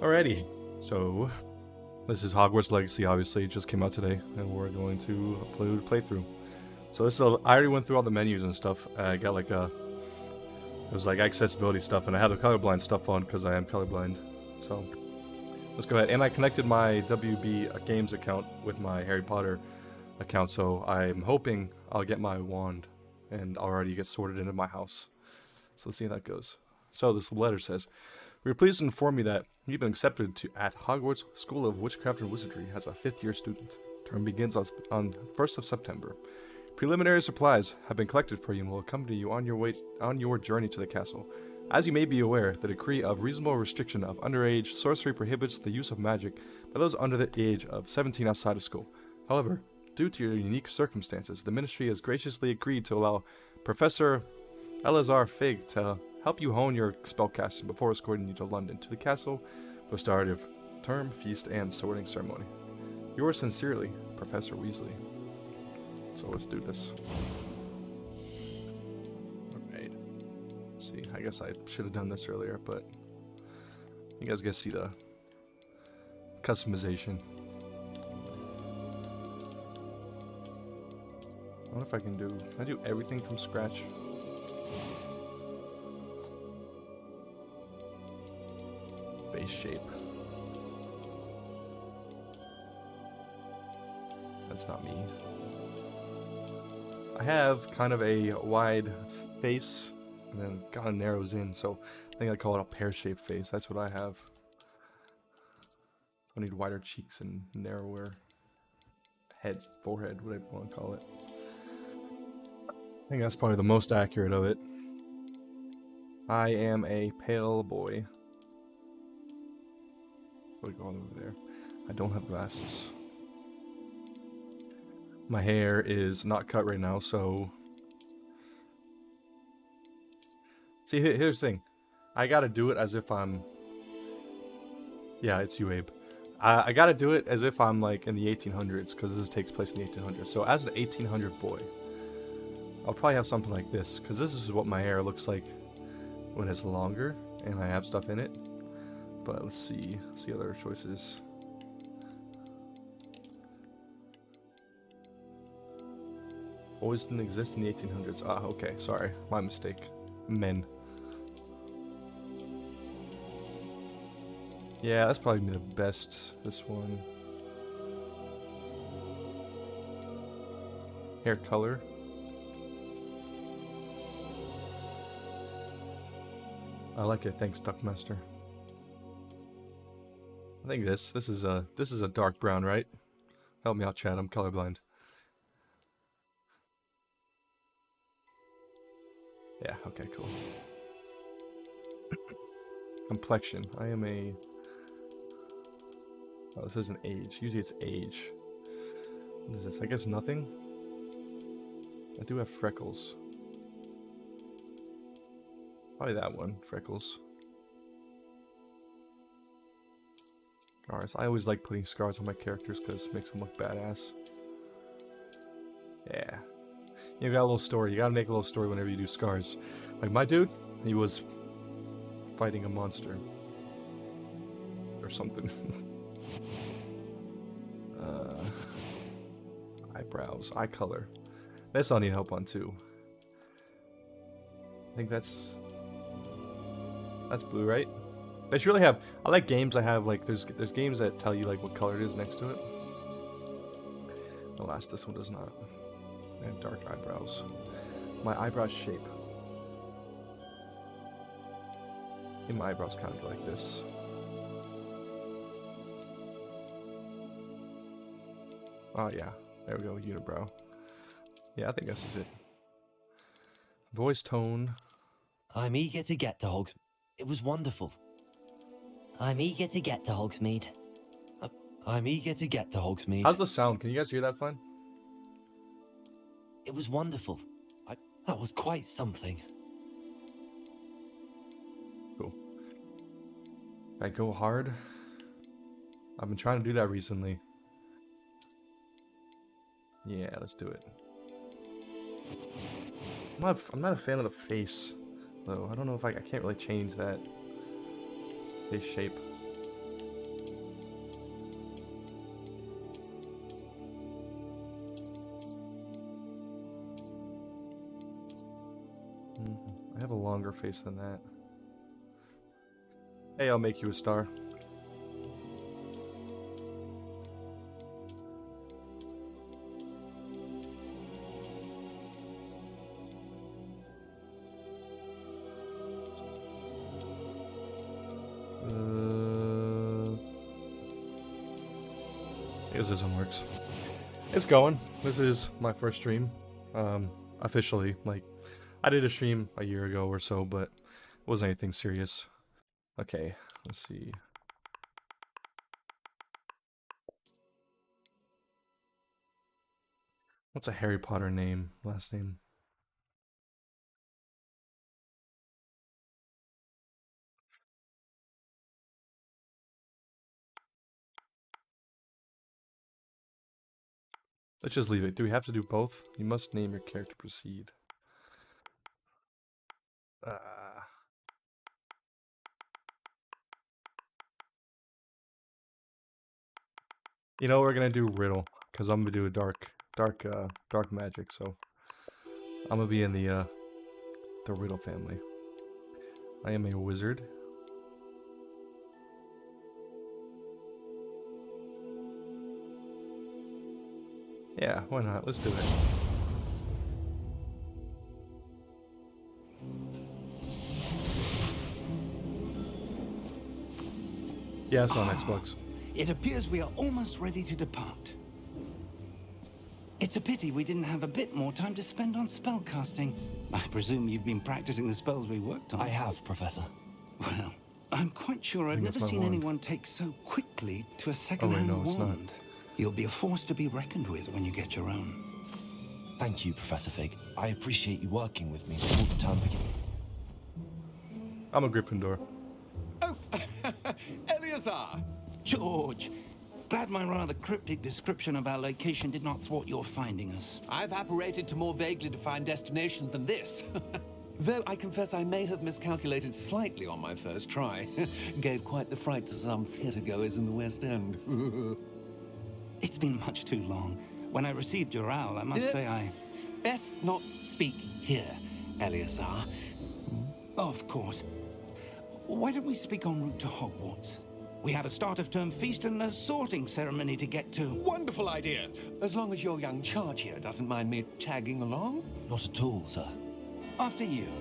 Alrighty, so this is Hogwarts Legacy. Obviously, it just came out today, and we're going to play through. So this is I already went through all the menus and stuff. I got like it was like accessibility stuff, and I had the colorblind stuff on because I am colorblind. So let's go ahead. And I connected my WB Games account with my Harry Potter account, so I'm hoping I'll get my wand and already get sorted into my house. So let's see how that goes. So this letter says, "We are pleased to inform you that you've been accepted at Hogwarts School of Witchcraft and Wizardry as a 5th-year student. Term begins on 1st of September. Preliminary supplies have been collected for you and will accompany you on your journey to the castle. As you may be aware, the decree of reasonable restriction of underage sorcery prohibits the use of magic by those under the age of 17 outside of school. However, due to your unique circumstances, the Ministry has graciously agreed to allow Professor Eleazar Fig to help you hone your spellcasting before escorting you to London to the castle for the start of term, feast, and sorting ceremony. Yours sincerely, Professor Weasley." So let's do this. Alright. Let's see, I guess I should have done this earlier, but you guys get to see the customization. I wonder if can I do everything from scratch? Base shape. That's not me. I have kind of a wide face, and then kind of narrows in, so I think I call it a pear-shaped face. That's what I have. I need wider cheeks and narrower head, forehead, whatever you want to call it. I think that's probably the most accurate of it. I am a pale boy. What's going on over there? I don't have glasses. My hair is not cut right now, so... See, here's the thing. I gotta do it as if I'm... Yeah, it's you, Abe. I gotta do it as if I'm, like, in the 1800s, because this takes place in the 1800s. So as an 1800 boy, I'll probably have something like this, because this is what my hair looks like when it's longer, and I have stuff in it. But let's see other choices. Always didn't exist in the 1800s. Ah, okay, sorry, my mistake. Men. Yeah, that's probably the best. This one. Hair color. I like it. Thanks, Duckmaster. I think this is a dark brown, right? Help me out, Chad. I'm colorblind. Yeah, okay, cool. Complexion. I am a... Oh, this isn't age. Usually it's age. What is this? I guess nothing? I do have freckles. Probably that one, freckles. Scars. I always like putting scars on my characters because it makes them look badass. Yeah. You got a little story. You gotta make a little story whenever you do scars. Like my dude, he was fighting a monster. Or something. Eyebrows. Eye color. This I'll need help on too. I think that's blue, right? They should really have... I like games that have, like, there's games that tell you, like, what color it is next to it. Alas, this one does not. I have dark eyebrows. My eyebrow shape. I think my eyebrows kind of go like this. Oh, yeah. There we go, unibrow. Yeah, I think this is it. Voice tone. I'm eager to get to Hogsmeade. It was wonderful. I'm eager to get to Hogsmeade. I'm eager to get to Hogsmeade. How's the sound? Can you guys hear that fine? It was wonderful. That was quite something. Cool. I go hard. I've been trying to do that recently. Yeah, let's do it. I'm not a fan of the face, though. I don't know if I can't really change that face shape. have a longer face than that. Hey, I'll make you a star. I guess this one works. It's going. This is my first stream. Officially. Like, I did a stream a year ago or so, but it wasn't anything serious. Okay, let's see. What's a Harry Potter name? Last name? Let's just leave it. Do we have to do both? You must name your character. Proceed. You know, we're gonna do riddle because I'm gonna do a dark magic. So I'm gonna be in the riddle family. I am a wizard. Yeah, why not? Let's do it. Yeah, it's on Xbox. It appears we are almost ready to depart. It's a pity we didn't have a bit more time to spend on spellcasting. I presume you've been practicing the spells we worked on. I have, Professor. Well, I'm quite sure I've never seen anyone take so quickly to a second-hand no, it's wand. not. You'll be a force to be reckoned with when you get your own. Thank you, Professor Fig. I appreciate you working with me before the term begins. I'm a Gryffindor. Oh, Eleazar! George, glad my rather cryptic description of our location did not thwart your finding us. I've apparated to more vaguely defined destinations than this. Though I confess I may have miscalculated slightly on my first try. Gave quite the fright to some theatergoers in the West End. It's been much too long. When I received your owl, I must say I... Best not speak here, Eleazar. Of course. Why don't we speak en route to Hogwarts? We have a start-of-term feast and a sorting ceremony to get to. Wonderful idea! As long as your young charge here doesn't mind me tagging along. Not at all, sir. After you.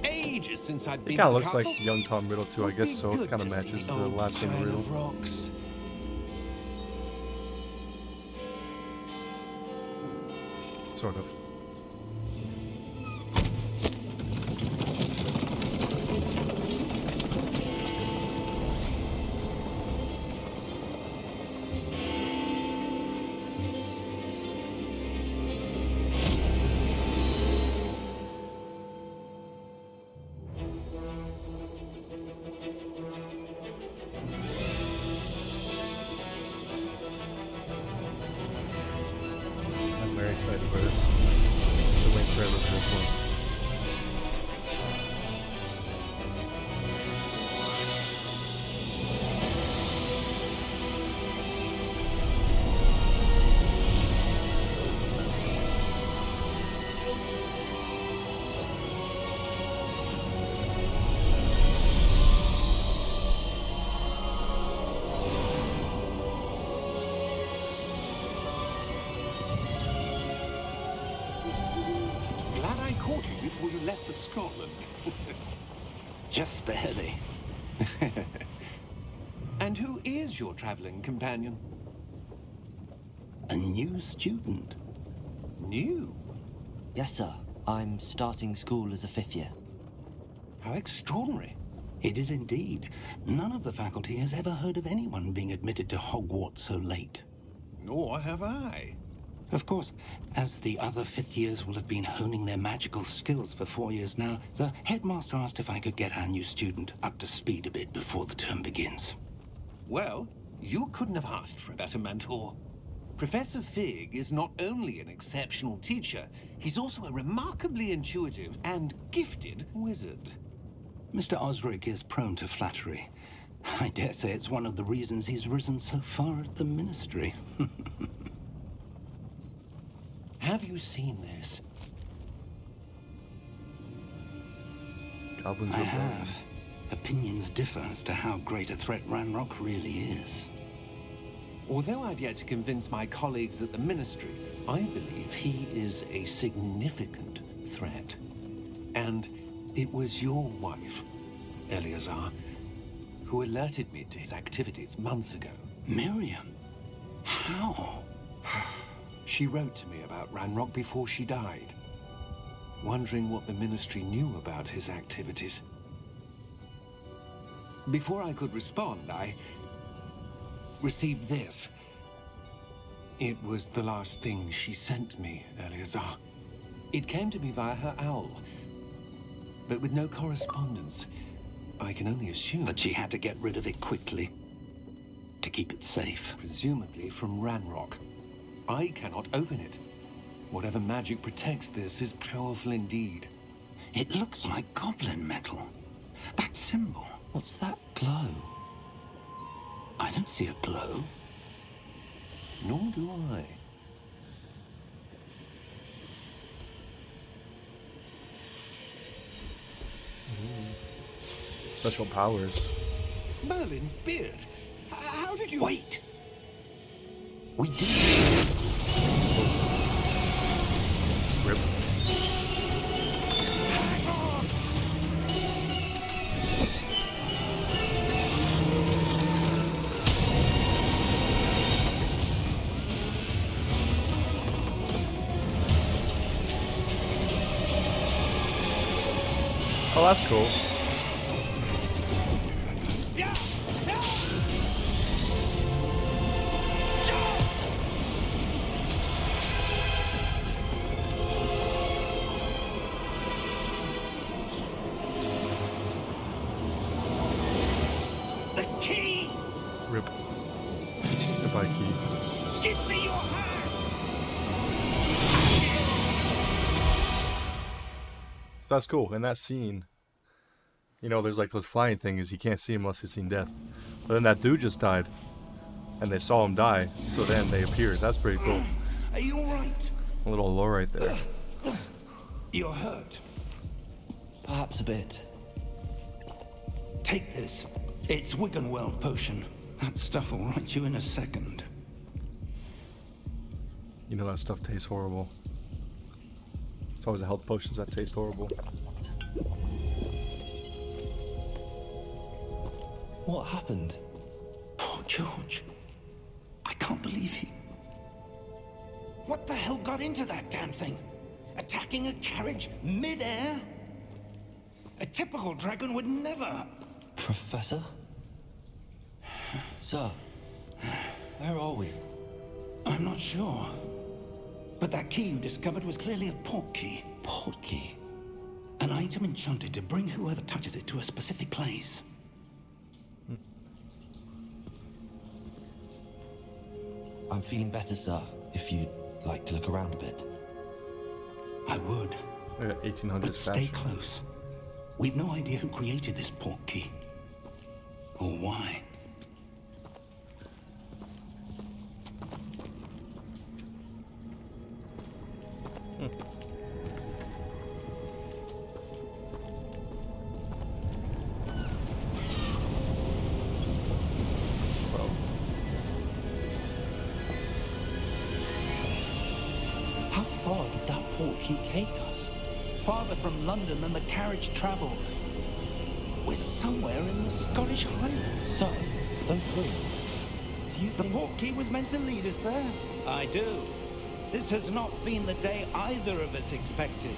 Ages since I'd been It kind to of the looks like castle. young Tom Riddle too, I Would guess, be so it good kind of to matches see the old last name kind Riddle. of rocks. Sort of. I'm very excited for this. The wait forever for this one. Glad I caught you before you left for Scotland. Just barely. And who is your traveling companion? A new student. New? Yes, sir. I'm starting school as a 5th year. How extraordinary. It is indeed. None of the faculty has ever heard of anyone being admitted to Hogwarts so late. Nor have I. Of course, as the other 5th years will have been honing their magical skills for 4 years now, the headmaster asked if I could get our new student up to speed a bit before the term begins. Well, you couldn't have asked for a better mentor. Professor Fig is not only an exceptional teacher, he's also a remarkably intuitive and gifted wizard. Mr. Osric is prone to flattery. I dare say it's one of the reasons he's risen so far at the ministry. Have you seen this? Goblins I are have. Opinions differ as to how great a threat Ranrock really is. Although I've yet to convince my colleagues at the Ministry, I believe he is a significant threat. And it was your wife, Eleazar, who alerted me to his activities months ago. Miriam? How? She wrote to me about Ranrock before she died, wondering what the Ministry knew about his activities. Before I could respond, I received this. It was the last thing she sent me, Eleazar. It came to me via her owl, but with no correspondence. I can only assume That she had to get rid of it quickly. To keep it safe. presumably from Ranrock. I cannot open it. Whatever magic protects this is powerful indeed. It looks like goblin metal. That symbol. What's that glow? I don't see a glow. Nor do I. Special powers. Merlin's beard. How did you... Wait! We did. Rip. Hang on! Oh, that's cool. Yeah! Yeah! The key! Rip. Goodbye, key. Give me your hand! That's cool. In that scene, you know, there's like those flying things. You can't see him unless you've seen death. But then that dude just died, and they saw him die. So then they appeared. That's pretty cool. Are you alright? A little lore right there. You're hurt. Perhaps a bit. Take this. It's Wiggenweld potion. That stuff will right you in a second. You know that stuff tastes horrible. It's always the health potions that taste horrible. What happened? Poor George. I can't believe he... What the hell got into that damn thing? Attacking a carriage mid-air? A typical dragon would never... Professor? Sir, where are we? I'm not sure. But that key you discovered was clearly a port key. Port key? An item enchanted to bring whoever touches it to a specific place. I'm feeling better, sir, if you'd like to look around a bit. I would, 1800s but stay fashion. close. We've no idea who created this port key. Or why. Well, How far did that port key take us? Farther from London than the carriage traveled. We're somewhere in the Scottish Highlands. Sir, those ruins. Do you The think... port key was meant to lead us there. I do. This has not been the day either of us expected.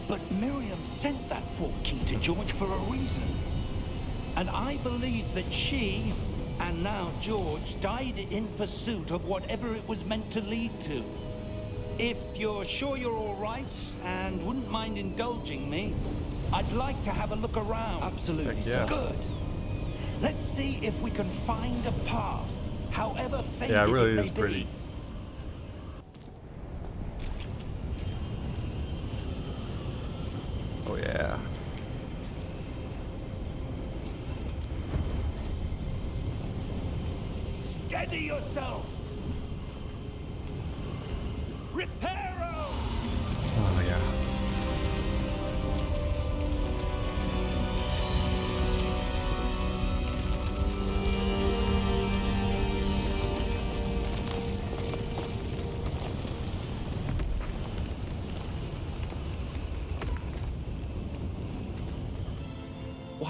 But Miriam sent that port key to George for a reason. And I believe that she, and now George, died in pursuit of whatever it was meant to lead to. If you're sure you're all right and wouldn't mind indulging me, I'd like to have a look around. Absolutely, Heck sir. yeah. Good. Let's see if we can find a path, however faded yeah, it really may is be. pretty. Oh yeah. Steady yourself! Reparo! Oh yeah.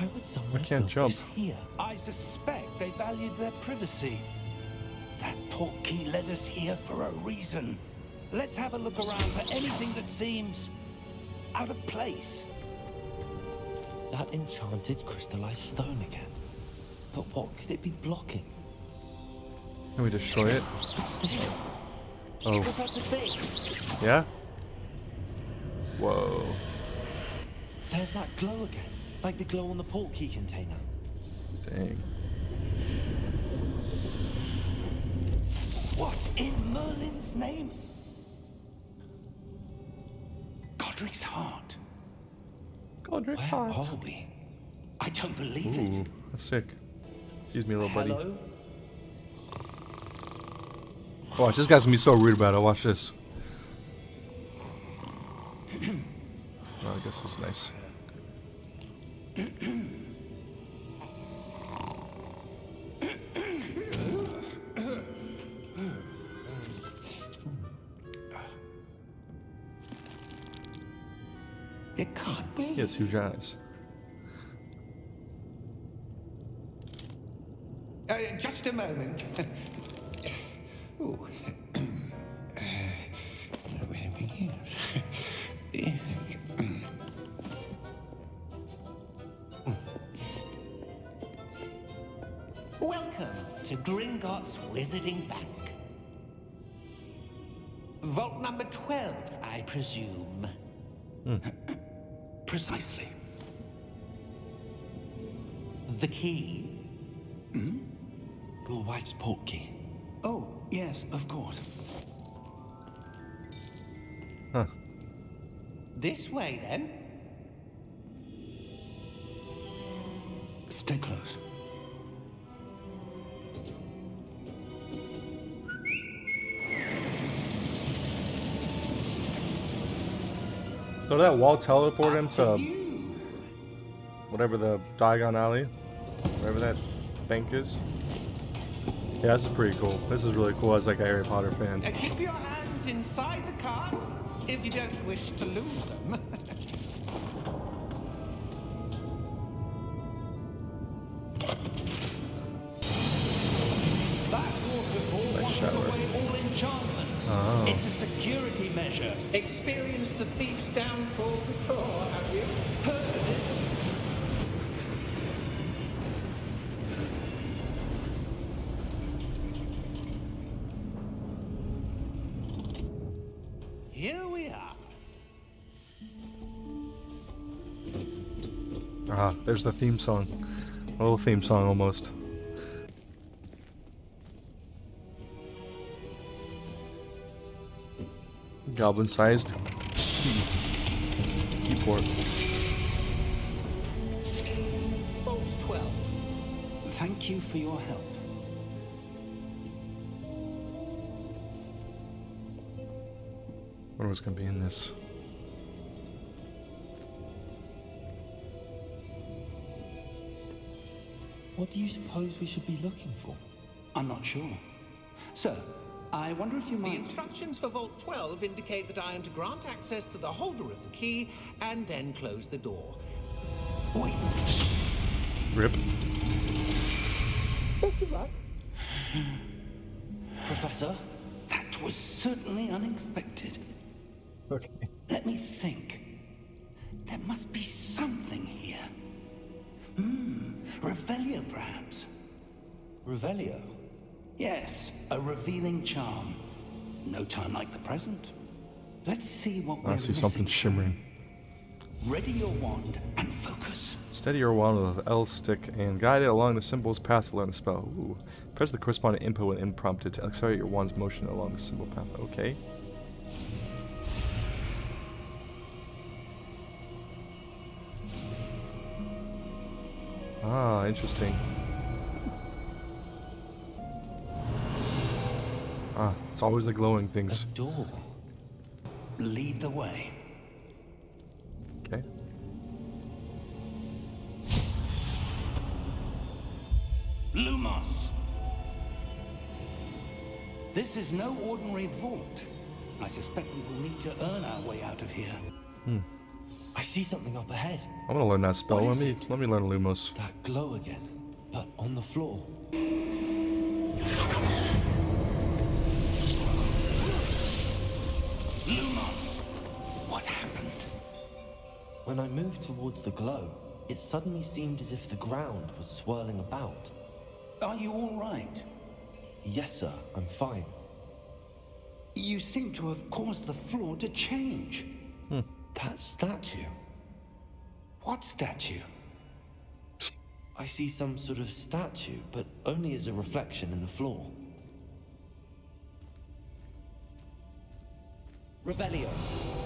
Why would someone I can't have built this jump. here? I suspect they valued their privacy. That portkey led us here for a reason. Let's have a look around for anything that seems out of place. That enchanted crystallized stone again. But what could it be blocking? Can we destroy it? What's this? Oh, Professor Fig! yeah? Whoa. There's that glow again. Like the glow on the portkey container. Dang. What in Merlin's name? Godric's heart. Godric's Where are we? I don't believe Ooh, it. that's sick. Excuse me, little buddy. Hello? Watch, this guy's gonna be so rude about it. Watch this. Oh, I guess it's nice. It can't be. He has huge eyes. Just a moment. Ooh. Where do we begin? Welcome to Gringotts Wizarding Bank. Vault number 12, I presume. Precisely. The key? Your wife's portkey. Oh, yes, of course. Huh. This way, then. Stay close. So that wall teleported him After to you. whatever the Diagon Alley, whatever that bank is. Yeah, this is pretty cool. This is really cool as like a Harry Potter fan. Keep your hands inside the cart if you don't wish to lose them. That waterfall Nice washes shower. away all enchantments. Oh. It's a security measure. Experienced the thief's downfall before, have you? Heard of it? Here we are. Ah, there's the theme song. A little theme song almost. Goblin-sized keyport. Vault 12. Thank you for your help. What was gonna be in this? What do you suppose we should be looking for? I'm not sure. Sir, I wonder if you The might... instructions for Vault 12 indicate that I am to grant access to the holder of the key and then close the door. Wait. Rip. Professor? That was certainly unexpected. Okay. Let me think. There must be something here. Revelio, perhaps. Revelio? Yes, a revealing charm. No time like the present. Let's see what we're I see something missing. shimmering. Ready your wand and focus. Steady your wand with L stick and guide it along the symbol's path to learn the spell. Ooh. Press the corresponding input when unprompted to accelerate your wand's motion along the symbol path. Okay. Ah, interesting. Ah, it's always the glowing A things. door. Lead the way. Okay. Lumos. This is no ordinary vault. I suspect we will need to earn our way out of here. I see something up ahead. I'm gonna learn that spell. What Let is me learn Lumos. That glow again, but on the floor. Lumos! What happened? When I moved towards the glow, it suddenly seemed as if the ground was swirling about. Are you all right? Yes, sir, I'm fine. You seem to have caused the floor to change. That statue. What statue? I see some sort of statue, but only as a reflection in the floor. Revelio,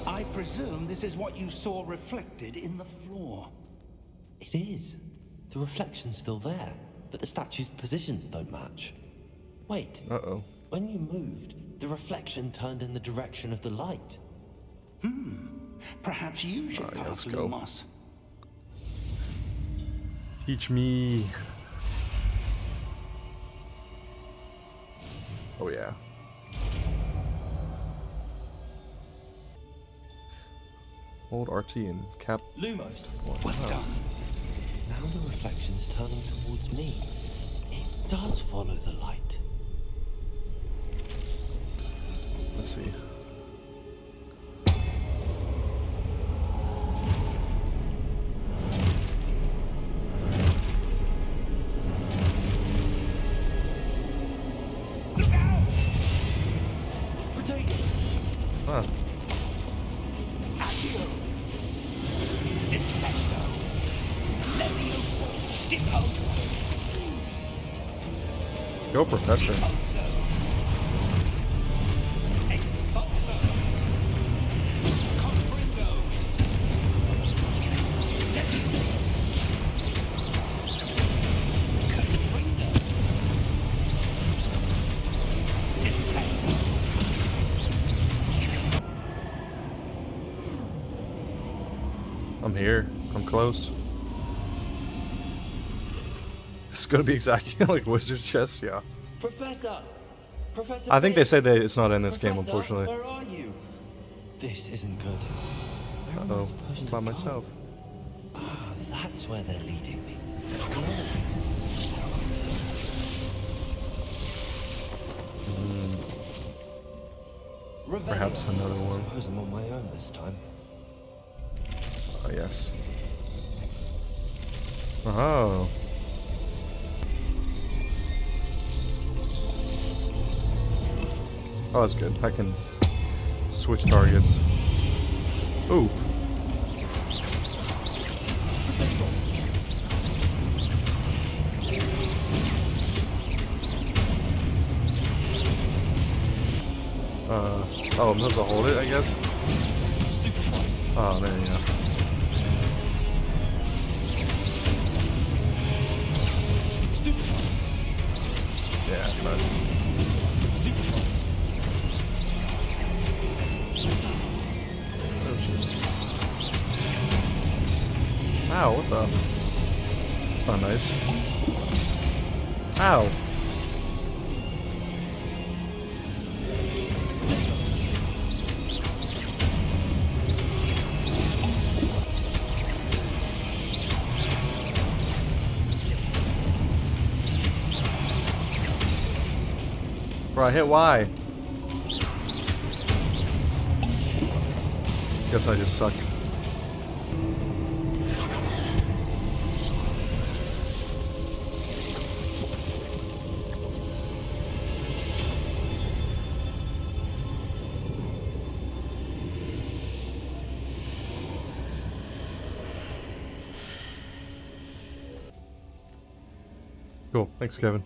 I presume this is what you saw reflected in the floor. It is. The reflection's still there, but the statue's positions don't match. Wait, Uh-oh. when you moved, the reflection turned in the direction of the light. Perhaps you should Alright, let's cast go. Lumos. Teach me. Oh yeah. Hold RT and cap. Lumos. Well done. Now the reflection's turning towards me. It does follow the light. Let's see. Look out! Protect! Huh. Accio! Defendo! Levioso! Deposo! Go, Professor. Deposo! Expulso! Comprendo! Levioso! Confrindo! Defendo! I'm here. I'm close. It's gonna be exactly like Wizard's Chess, yeah. Professor! Professor I think they Fig! say that it's not in this game, Professor, unfortunately. where are you? This isn't good. Where am I Uh-oh. supposed I'm to by go? myself. Ah, that's where they're leading me. Revelio. Perhaps another one. Suppose I'm on my own this time. Oh, yes. Oh. Oh, that's good. I can switch targets. Ooh. Oh, I'm supposed to hold it, I guess? Oh, there you go. Yeah, but... Oh, shit. Ow, what the? It's not nice. Ow! Bro, I hit Y. Guess I just suck. Cool. Thanks, Kevin.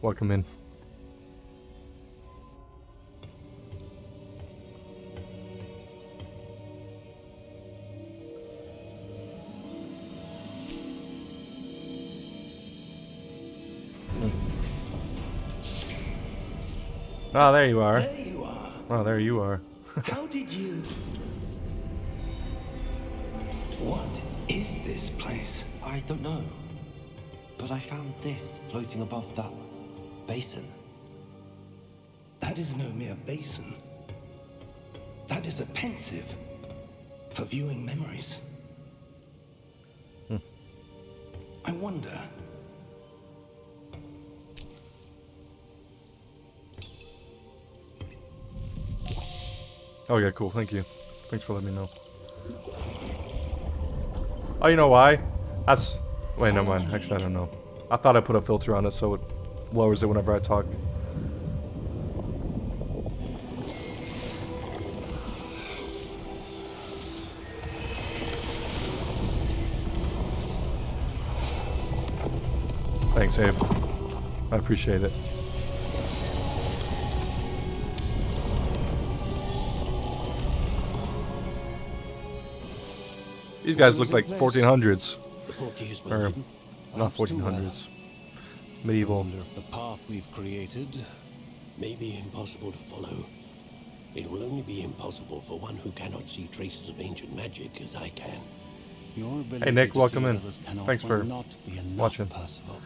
Welcome in. Ah, there you are. There you are. Oh, there you are. How did you... What is this place? I don't know. But I found this floating above that basin. That is no mere basin. That is a pensive. for viewing memories. I wonder. Oh yeah, cool. Thank you. Thanks for letting me know. Oh, you know why? That's... Wait, never mind. Actually, I don't know. I thought I put a filter on it so it lowers it whenever I talk. Thanks, Abe. I appreciate it. These guys look like 1400s. The portkeys were Or, hidden. not Perhaps too well. 1400s. I Medieval. wonder if the path we've created may be impossible to follow. It will only be impossible for one who cannot see traces of ancient magic as I can. Your ability Hey Nick, to welcome see in. others cannot Thanks will for not be enough, watching. Percival.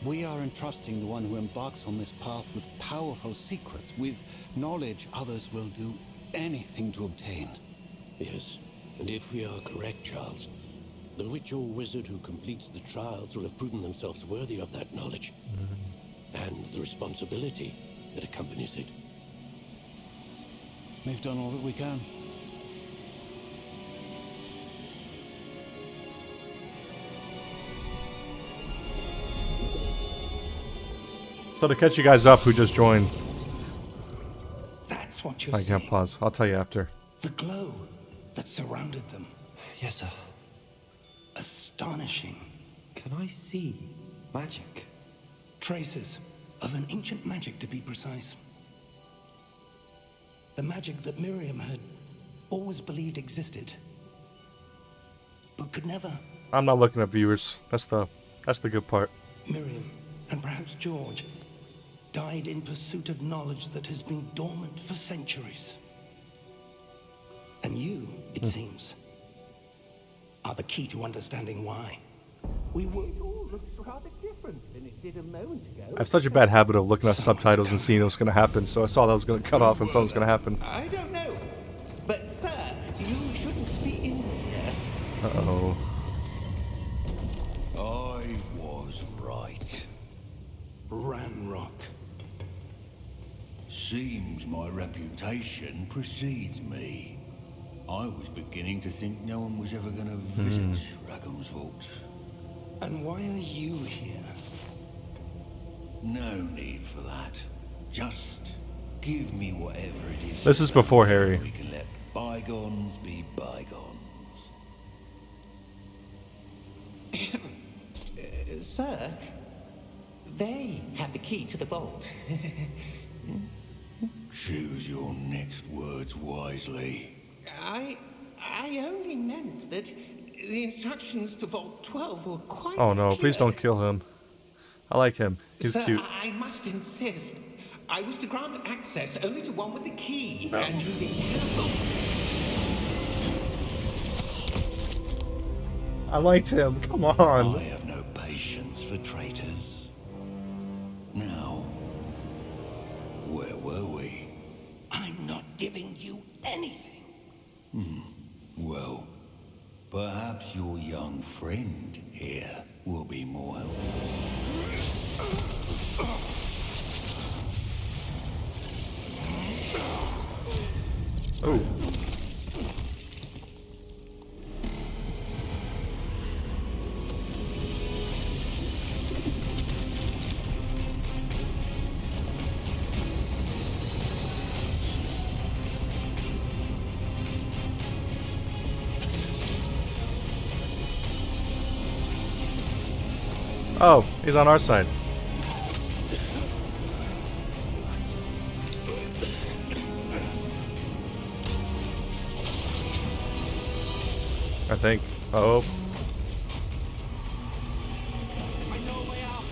We are entrusting the one who embarks on this path with powerful secrets, with knowledge others will do anything to obtain. Yes, and if we are correct, Charles, the witch or wizard who completes the trials will have proven themselves worthy of that knowledge and the responsibility that accompanies it. We've done all that we can. So to catch you guys up who just joined, That's what you're I can't seeing. pause. I'll tell you after. The glow that surrounded them. Yes, sir. Astonishing. Can I see magic? Traces of an ancient magic, to be precise. The magic that Miriam had always believed existed, but could never. I'm not looking at viewers. That's the good part. Miriam, and perhaps George, died in pursuit of knowledge that has been dormant for centuries. And you, it seems, are the key to understanding why. We were... It all looks rather different than it did a moment ago. I have such a bad habit of looking at subtitles and seeing what's going to happen, so I saw that was going to cut off and something's going to happen. I don't know. But, sir, you shouldn't be in here. Uh-oh. I was right. Ranrock. Seems my reputation precedes me. I was beginning to think no one was ever going to visit Rackham's Vault. And why are you here? No need for that. Just give me whatever it is. This is before Harry. We can let bygones be bygones. Sir, they have the key to the vault. Choose your next words wisely. I only meant that the instructions to Vault 12 were quite Oh no, please clear. don't kill him. I like him. He's Sir, cute. I must insist. I was to grant access only to one with the key, and you didn't have them. I liked him. Come I on. have no patience for traitors. Now, where were we? I'm not giving you anything. Well, perhaps your young friend here will be more helpful. Oh. Oh, he's on our side. I think. Oh. I know a way out.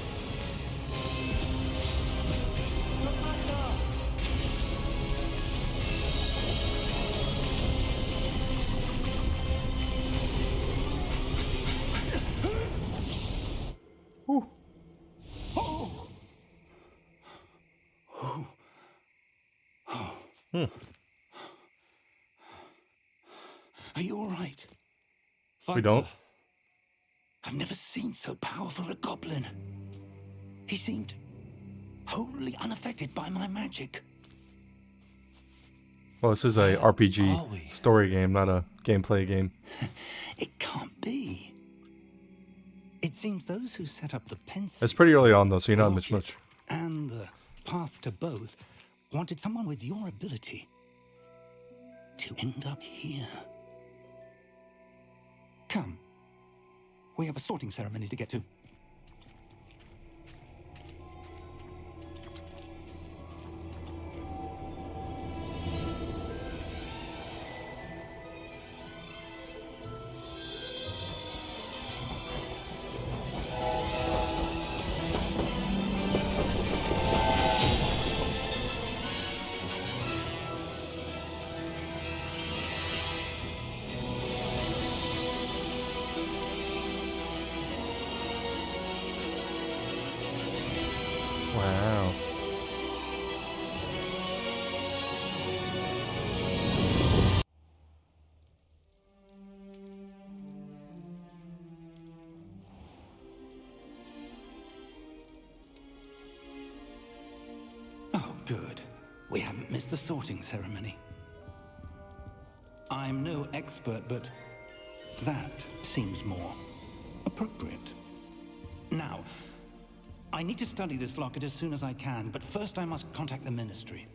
all right? We Fine, don't. sir. I've never seen so powerful a goblin. He seemed wholly unaffected by my magic. Well, this is a Where are RPG we? story game, not a gameplay game. It can't be. It seems those who set up the pencil. It's pretty early on though, so you're not much. And the path to both wanted someone with your ability to end up here. Come. We have a sorting ceremony to get to. Wow. Oh, good. We haven't missed the sorting ceremony. I'm no expert, but that seems more appropriate. Now, I need to study this locket as soon as I can, but first I must contact the Ministry.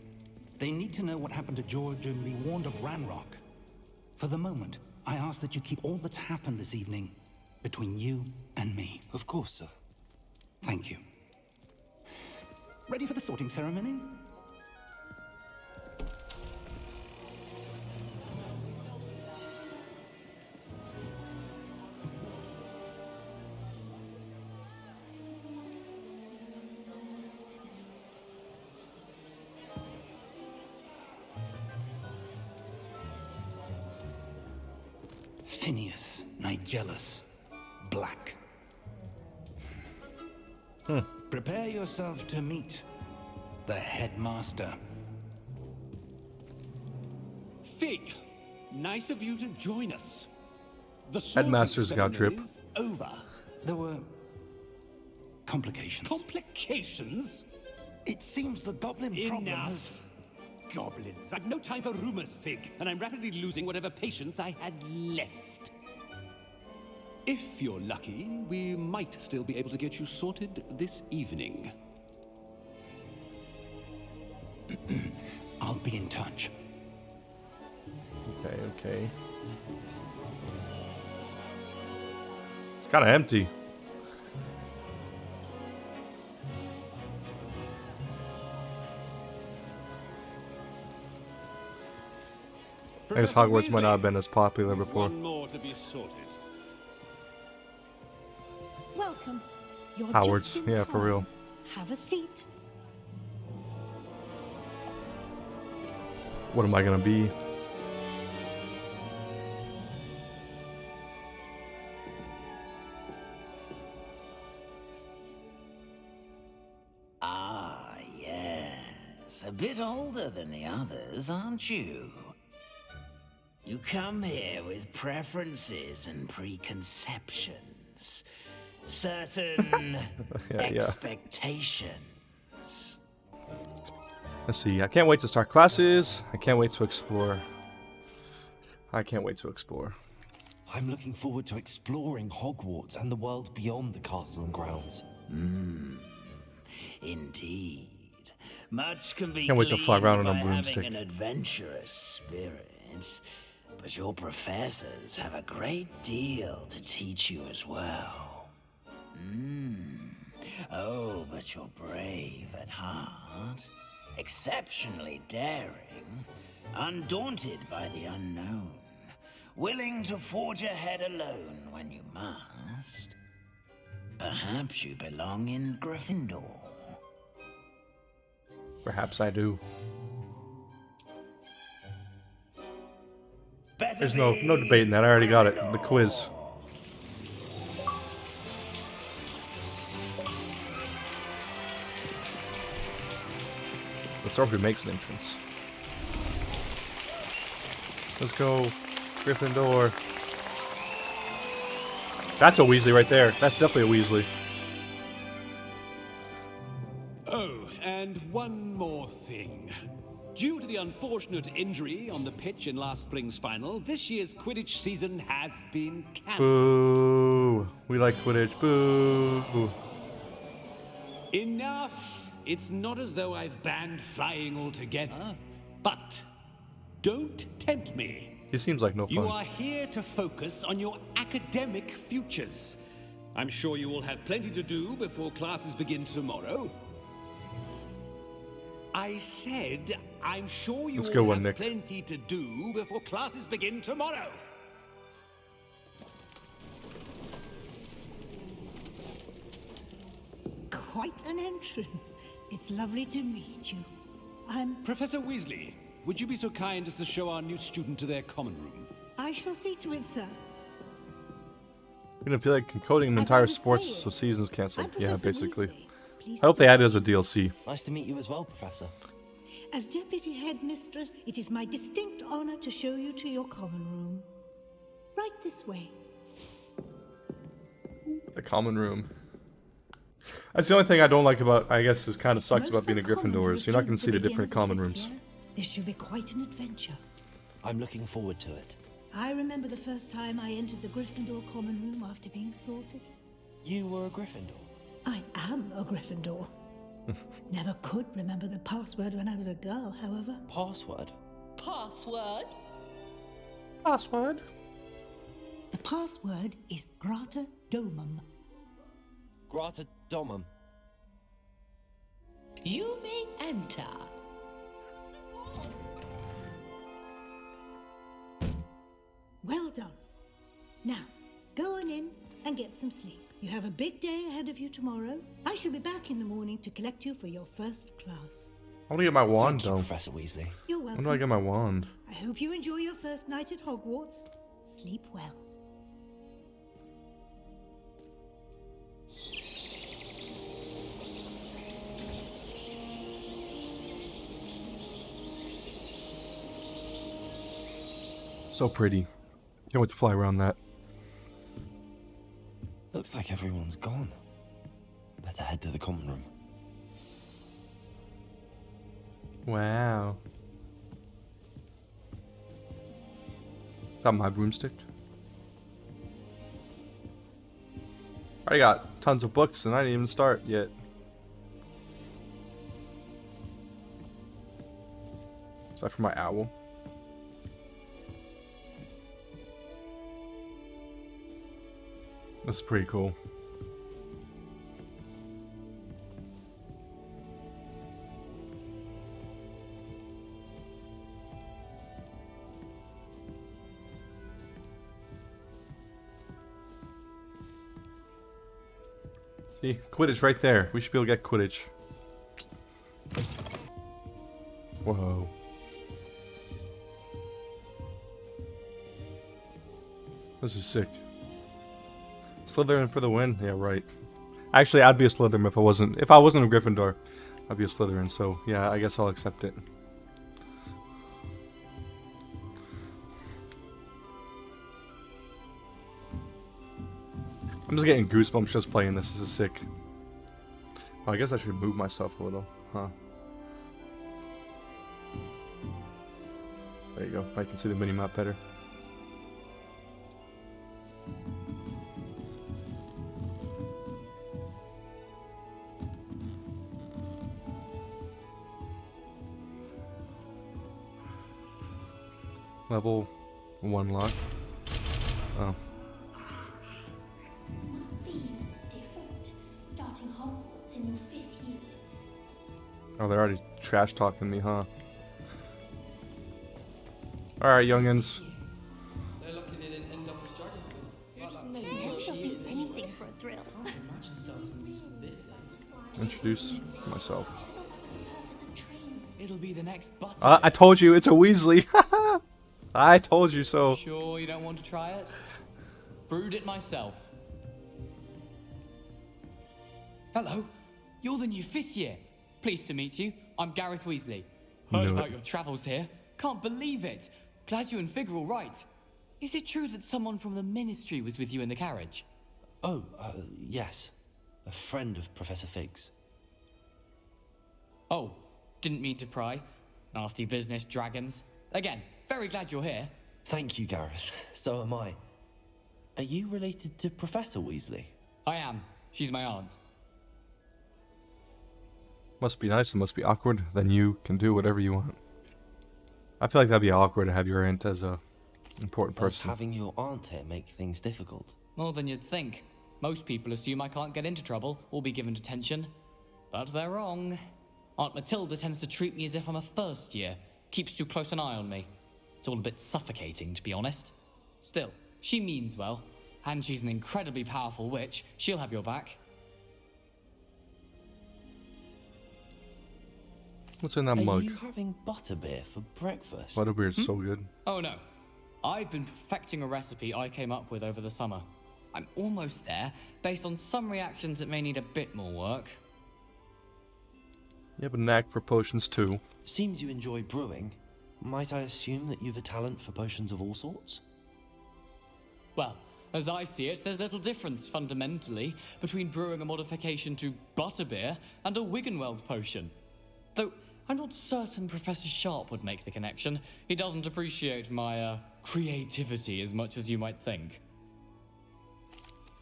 They need to know what happened to George and be warned of Ranrock. For the moment, I ask that you keep all that's happened this evening between you and me. Of course, sir. Thank you. Ready for the sorting ceremony? Phineas, Nigellus, Black. Prepare yourself to meet the headmaster. Fig, nice of you to join us. The sorting Headmaster's got drip. ceremony is over. There were complications. Complications? It seems the goblin problem has... Enough. Goblins. I've no time for rumors, Fig, and I'm rapidly losing whatever patience I had left. If you're lucky, we might still be able to get you sorted this evening. I'll be in touch. Okay. It's kind of empty. I guess Professor Hogwarts might not have Weasley, been as popular we've before. one more to be sorted. Welcome. You're Hogwarts, just in yeah, for time. real. Have a seat. What am I gonna be? Ah, yes. A bit older than the others, aren't you? You come here with preferences and preconceptions. Certain Yeah. expectations. Let's see. I can't wait to start classes. I can't wait to explore. I'm looking forward to exploring Hogwarts and the world beyond the castle and grounds. Indeed. Much can be Can't wait to fly around on gleaned a by broomstick. having an adventurous spirit. But your professors have a great deal to teach you as well. Oh, but you're brave at heart. Exceptionally daring. Undaunted by the unknown. Willing to forge ahead alone when you must. Perhaps you belong in Gryffindor. Perhaps I do. Better There's no debating that. I already got it. The quiz. Let's start who makes an entrance. Let's go. Gryffindor. That's a Weasley right there. That's definitely a Weasley. Oh, and one more thing. Due to the unfortunate injury on the pitch in last spring's final, this year's Quidditch season has been cancelled. Boo. We like Quidditch. Boo. Enough! It's not as though I've banned flying altogether, but don't tempt me. He seems like no fun. You are here to focus on your academic futures. I'm sure you will have plenty to do before classes begin tomorrow. I said, I'm sure you will have plenty to do before classes begin tomorrow. Quite an entrance. It's lovely to meet you. I'm... Professor Weasley, would you be so kind as to show our new student to their common room? I shall see to it, sir. You're gonna feel like encoding an entire sports so season's cancelled. Yeah, Professor basically. Weasley. I hope they add it as a DLC. Nice to meet you as well, Professor. As Deputy Headmistress, it is my distinct honor to show you to your common room. Right this way. The common room. That's the only thing I don't like about, I guess, is kind of sucks about being a Gryffindor, is you're not going to see the different common rooms. This should be quite an adventure. I'm looking forward to it. I remember the first time I entered the Gryffindor common room after being sorted. You were a Gryffindor? I am a Gryffindor. Never could remember the password when I was a girl, however. Password? Password? Password? The password is Grata Domum. Grata Domum. You may enter. Well done. Now, go on in and get some sleep. You have a big day ahead of you tomorrow. I shall be back in the morning to collect you for your first class. I want to get my wand, Thank you, though. Professor Weasley. You're welcome. When do I get my wand? I hope you enjoy your first night at Hogwarts. Sleep well. So pretty. Can't wait to fly around that. Looks like everyone's gone. Better head to the common room. Wow. Is that my broomstick? I already got tons of books and I didn't even start yet. Is that for my owl? This is pretty cool. See, Quidditch right there. We should be able to get Quidditch. Whoa. This is sick. Slytherin for the win. Yeah, right. Actually, I'd be a Slytherin if I wasn't a Gryffindor. I'd be a Slytherin. So yeah, I guess I'll accept it. I'm just getting goosebumps just playing this. This is sick. Oh, I guess I should move myself a little, huh? There you go. I can see the mini-map better. Level 1 lock. Oh. Must be different. Starting Hogwarts in your 5th year. Oh, they're already trash talking me, huh? Alright, youngins. They're lucky they didn't end up as dragon food. They'll do anything for a thrill. Introduce myself. It'll be the next button. I told you, it's a Weasley. I told you so. Sure you don't want to try it? Brewed it myself. Hello, you're the new 5th year. Pleased to meet you. I'm Gareth Weasley. Heard about your travels here. Can't believe it. Glad you and Fig are all right. Is it true that someone from the Ministry was with you in the carriage? Oh, yes. A friend of Professor Fig's. Oh, didn't mean to pry. Nasty business, dragons. Again, very glad you're here. Thank you, Gareth. So am I. Are you related to Professor Weasley? I am. She's my aunt. Must be nice and must be awkward. Then you can do whatever you want. I feel like that'd be awkward to have your aunt as a important Does person. having your aunt here make things difficult? More than you'd think. Most people assume I can't get into trouble or be given detention. But they're wrong. Aunt Matilda tends to treat me as if I'm a first year. Keeps too close an eye on me. It's all a bit suffocating, to be honest. Still, she means well. And she's an incredibly powerful witch. She'll have your back. What's in that mug? Are you having butterbeer for breakfast? Butterbeer's so good. Oh no. I've been perfecting a recipe I came up with over the summer. I'm almost there, based on some reactions that may need a bit more work. You have a knack for potions too. Seems you enjoy brewing. Might I assume that you've a talent for potions of all sorts? Well, as I see it, there's little difference, fundamentally, between brewing a modification to butterbeer and a Wiggenweld potion. Though, I'm not certain Professor Sharp would make the connection. He doesn't appreciate my, creativity as much as you might think.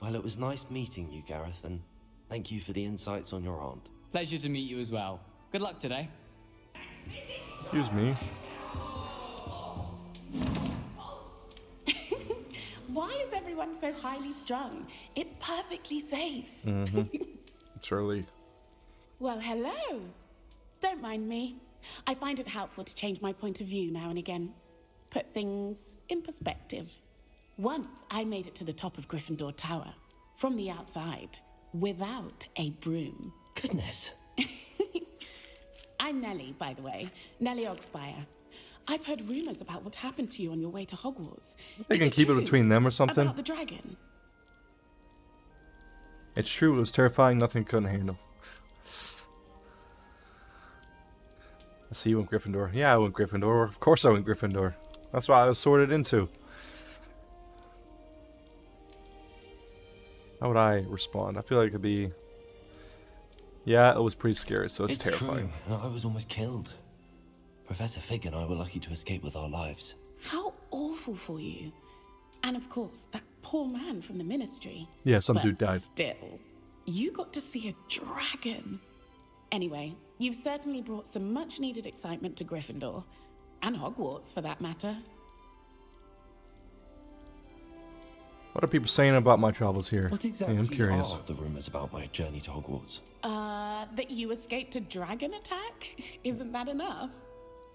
Well, it was nice meeting you, Gareth, and thank you for the insights on your aunt. Pleasure to meet you as well. Good luck today. Excuse me. Why is everyone so highly strung? It's perfectly safe. It's early. Well, hello. Don't mind me. I find it helpful to change my point of view now and again. Put things in perspective. Once I made it to the top of Gryffindor Tower, from the outside, without a broom. Goodness. I'm Nellie, by the way. Nellie Ogspire. I've heard rumors about what happened to you on your way to Hogwarts. They Is can keep it true? between them or something. About the dragon? It's true, it was terrifying, nothing couldn't handle. I see you went Gryffindor. Yeah, I went Gryffindor. Of course I went Gryffindor. That's why I was sorted into. How would I respond? I feel like it'd be... Yeah, it was pretty scary, so it's terrifying. True. I was almost killed. Professor Fig and I were lucky to escape with our lives. How awful for you. And of course, that poor man from the Ministry. Yeah, some But dude died. Still, you got to see a dragon. Anyway, you've certainly brought some much-needed excitement to Gryffindor. And Hogwarts, for that matter. What are people saying about my travels here? What exactly I'm curious. are the rumors about my journey to Hogwarts? That you escaped a dragon attack? Isn't that enough?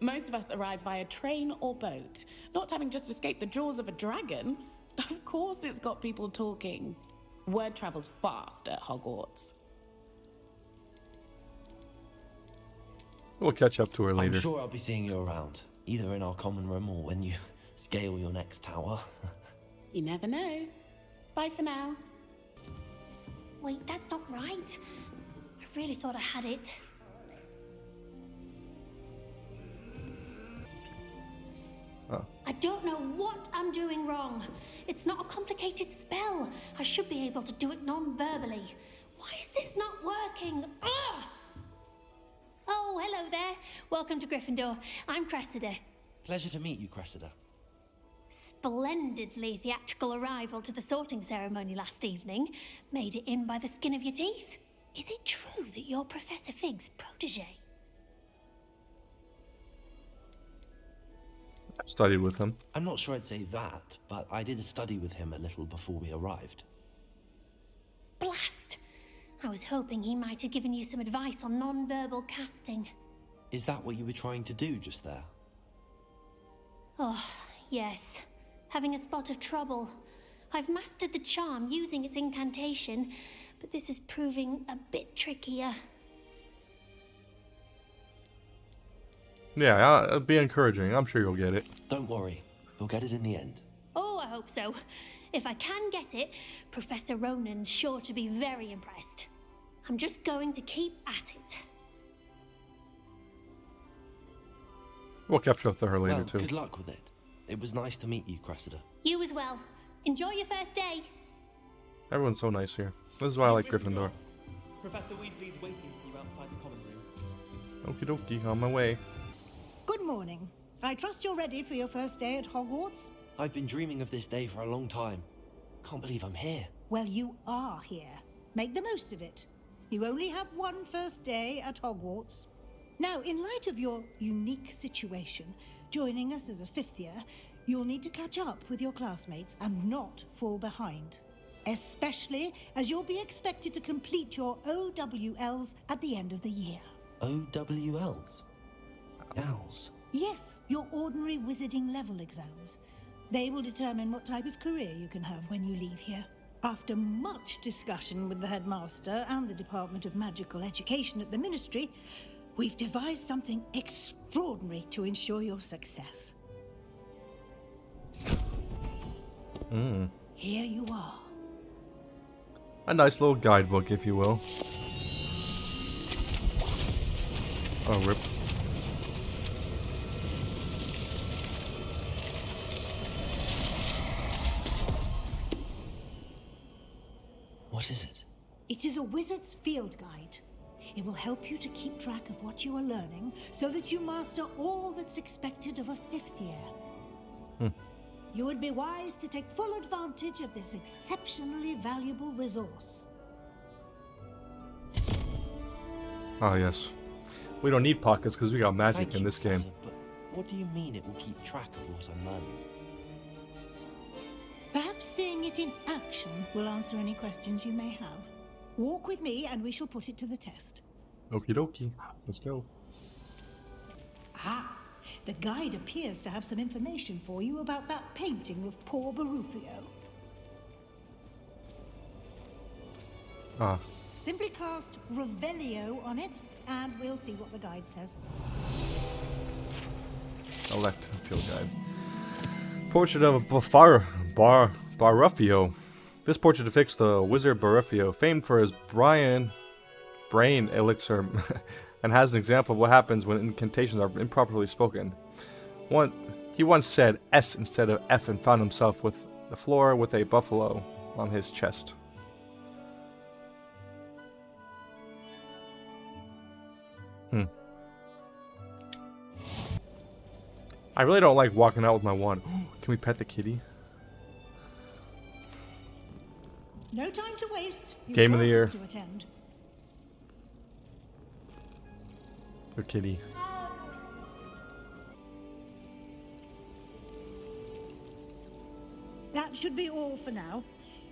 Most of us arrive via train or boat. Not having just escaped the jaws of a dragon. Of course it's got people talking. Word travels fast at Hogwarts. We'll catch up to her later. I'm sure I'll be seeing you around, either in our common room or when you scale your next tower. You never know. Bye for now. Wait, that's not right. I really thought I had it. I don't know what I'm doing wrong. It's not a complicated spell. I should be able to do it non-verbally. Why is this not working? Ugh! Oh, hello there. Welcome to Gryffindor. I'm Cressida. Pleasure to meet you, Cressida. Splendidly theatrical arrival to the sorting ceremony last evening. Made it in by the skin of your teeth. Is it true that you're Professor Fig's protege? I've studied with him. I'm not sure I'd say that, but I did study with him a little before we arrived. Blast! I was hoping he might have given you some advice on non-verbal casting. Is that what you were trying to do just there? Oh, yes. Having a spot of trouble. I've mastered the charm using its incantation, but this is proving a bit trickier. Yeah, it'd be encouraging. I'm sure you'll get it. Don't worry. You'll get it in the end. Oh, I hope so. If I can get it, Professor Ronan's sure to be very impressed. I'm just going to keep at it. We'll catch up to her later, Well, too. good luck with it. It was nice to meet you, Cressida. You as well. Enjoy your first day. Everyone's so nice here. This is why I like Gryffindor. Professor Weasley's waiting for you outside the common room. Okie dokie, on my way. Good morning. I trust you're ready for your first day at Hogwarts? I've been dreaming of this day for a long time. Can't believe I'm here. Well, you are here. Make the most of it. You only have one first day at Hogwarts. Now, in light of your unique situation, joining us as a fifth year, you'll need to catch up with your classmates and not fall behind. Especially as you'll be expected to complete your OWLs at the end of the year. OWLs? Owls? Yes, your ordinary wizarding level exams. They will determine what type of career you can have when you leave here. After much discussion with the headmaster and the Department of Magical Education at the Ministry, we've devised something extraordinary to ensure your success. Here you are. A nice little guidebook, if you will. Oh, rip. What is it? It is a wizard's field guide. It will help you to keep track of what you are learning so that you master all that's expected of a fifth year. You would be wise to take full advantage of this exceptionally valuable resource. Oh, yes. We don't need pockets because we got magic Thank in you, this game. Professor, but what do you mean it will keep track of what I'm learning? Perhaps seeing it in action will answer any questions you may have. Walk with me and we shall put it to the test. Okie dokie. Let's go. Ah, the guide appears to have some information for you about that painting of poor Barufio. Ah. Simply cast Revelio on it, and we'll see what the guide says. Elect field guide. Portrait of Barufio. This portrait depicts the wizard Barufio, famed for his brain elixir, and has an example of what happens when incantations are improperly spoken. He once said S instead of F and found himself with the floor with a buffalo on his chest. I really don't like walking out with my wand. Can we pet the kitty? No time to waste. Game of the year. To attend. Or kitty. That should be all for now.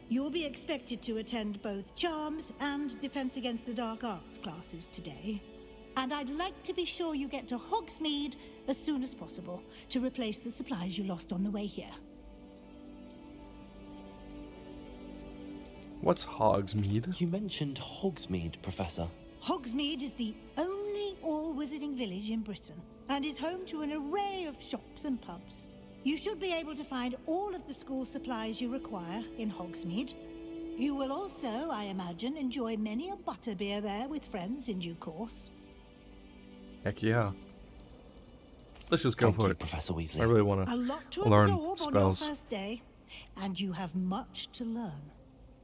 You'll be expected to attend both Charms and Defense Against the Dark Arts classes today. And I'd like to be sure you get to Hogsmeade as soon as possible to replace the supplies you lost on the way here. What's Hogsmeade? You mentioned Hogsmeade, Professor. Hogsmeade is the only all-wizarding village in Britain and is home to an array of shops and pubs. You should be able to find all of the school supplies you require in Hogsmeade. You will also, I imagine, enjoy many a butterbeer there with friends in due course. Heck yeah. Let's just go for it. Professor Weasley. I really want A lot to to learn absorb spells. on your first day, and you have much to learn.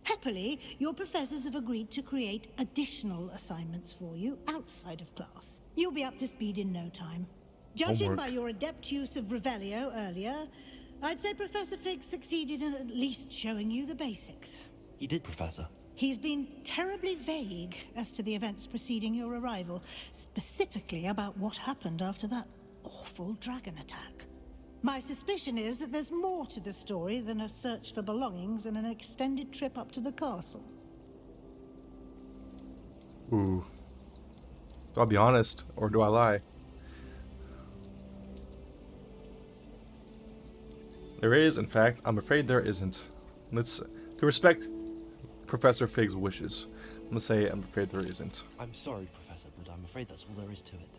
Happily, your professors have agreed to create additional assignments for you outside of class. You'll be up to speed in no time. Judging Homework. by your adept use of Revelio earlier, I'd say Professor Fig succeeded in at least showing you the basics. He did, Professor. He's been terribly vague as to the events preceding your arrival, specifically about what happened after that awful dragon attack. My suspicion is that there's more to the story than a search for belongings and an extended trip up to the castle. Ooh. Do I be honest, or do I lie? There is, in fact. I'm afraid there isn't. To respect Professor Fig's wishes, I'm gonna say I'm afraid there isn't. I'm sorry, Professor, but I'm afraid that's all there is to it.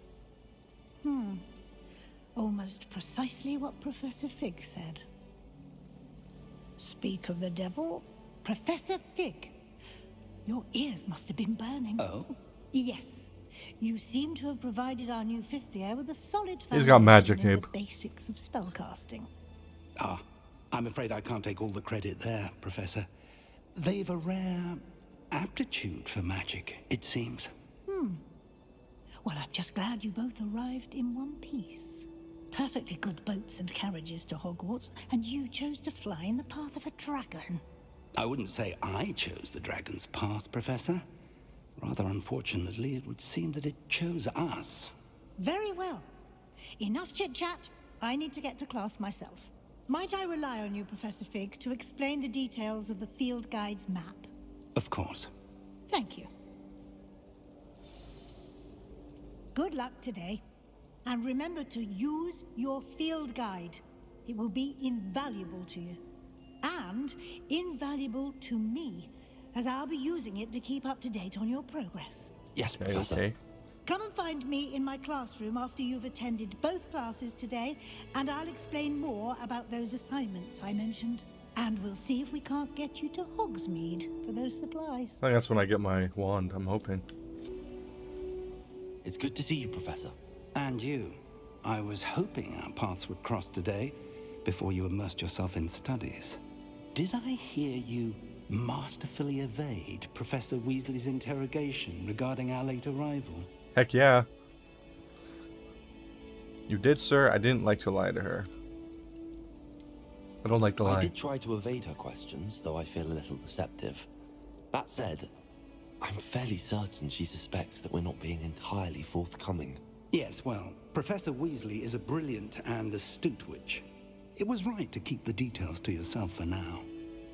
Almost precisely what Professor Fig said. Speak of the devil, Professor Fig. Your ears must have been burning. Oh? Yes. You seem to have provided our new fifth year with a solid foundation He's got magic, in Abe. the basics of spellcasting. Ah, I'm afraid I can't take all the credit there, Professor. They've a rare aptitude for magic, it seems. Well, I'm just glad you both arrived in one piece. Perfectly good boats and carriages to Hogwarts, and you chose to fly in the path of a dragon. I wouldn't say I chose the dragon's path, Professor. Rather unfortunately, it would seem that it chose us. Very well. Enough chit-chat. I need to get to class myself. Might I rely on you, Professor Fig, to explain the details of the field guide's map? Of course. Thank you. Good luck today. And remember to use your field guide. It will be invaluable to you. And invaluable to me, as I'll be using it to keep up to date on your progress. Yes, Professor. Okay. Come and find me in my classroom after you've attended both classes today, and I'll explain more about those assignments I mentioned. And we'll see if we can't get you to Hogsmeade for those supplies. I think that's when I get my wand, I'm hoping. It's good to see you, Professor. And you. I was hoping our paths would cross today, before you immersed yourself in studies. Did I hear you masterfully evade Professor Weasley's interrogation regarding our late arrival? Heck yeah. You did, sir. I didn't like to lie to her. I don't like to lie. I did try to evade her questions, though I feel a little deceptive. That said, I'm fairly certain she suspects that we're not being entirely forthcoming. Yes, well, Professor Weasley is a brilliant and astute witch. It was right to keep the details to yourself for now.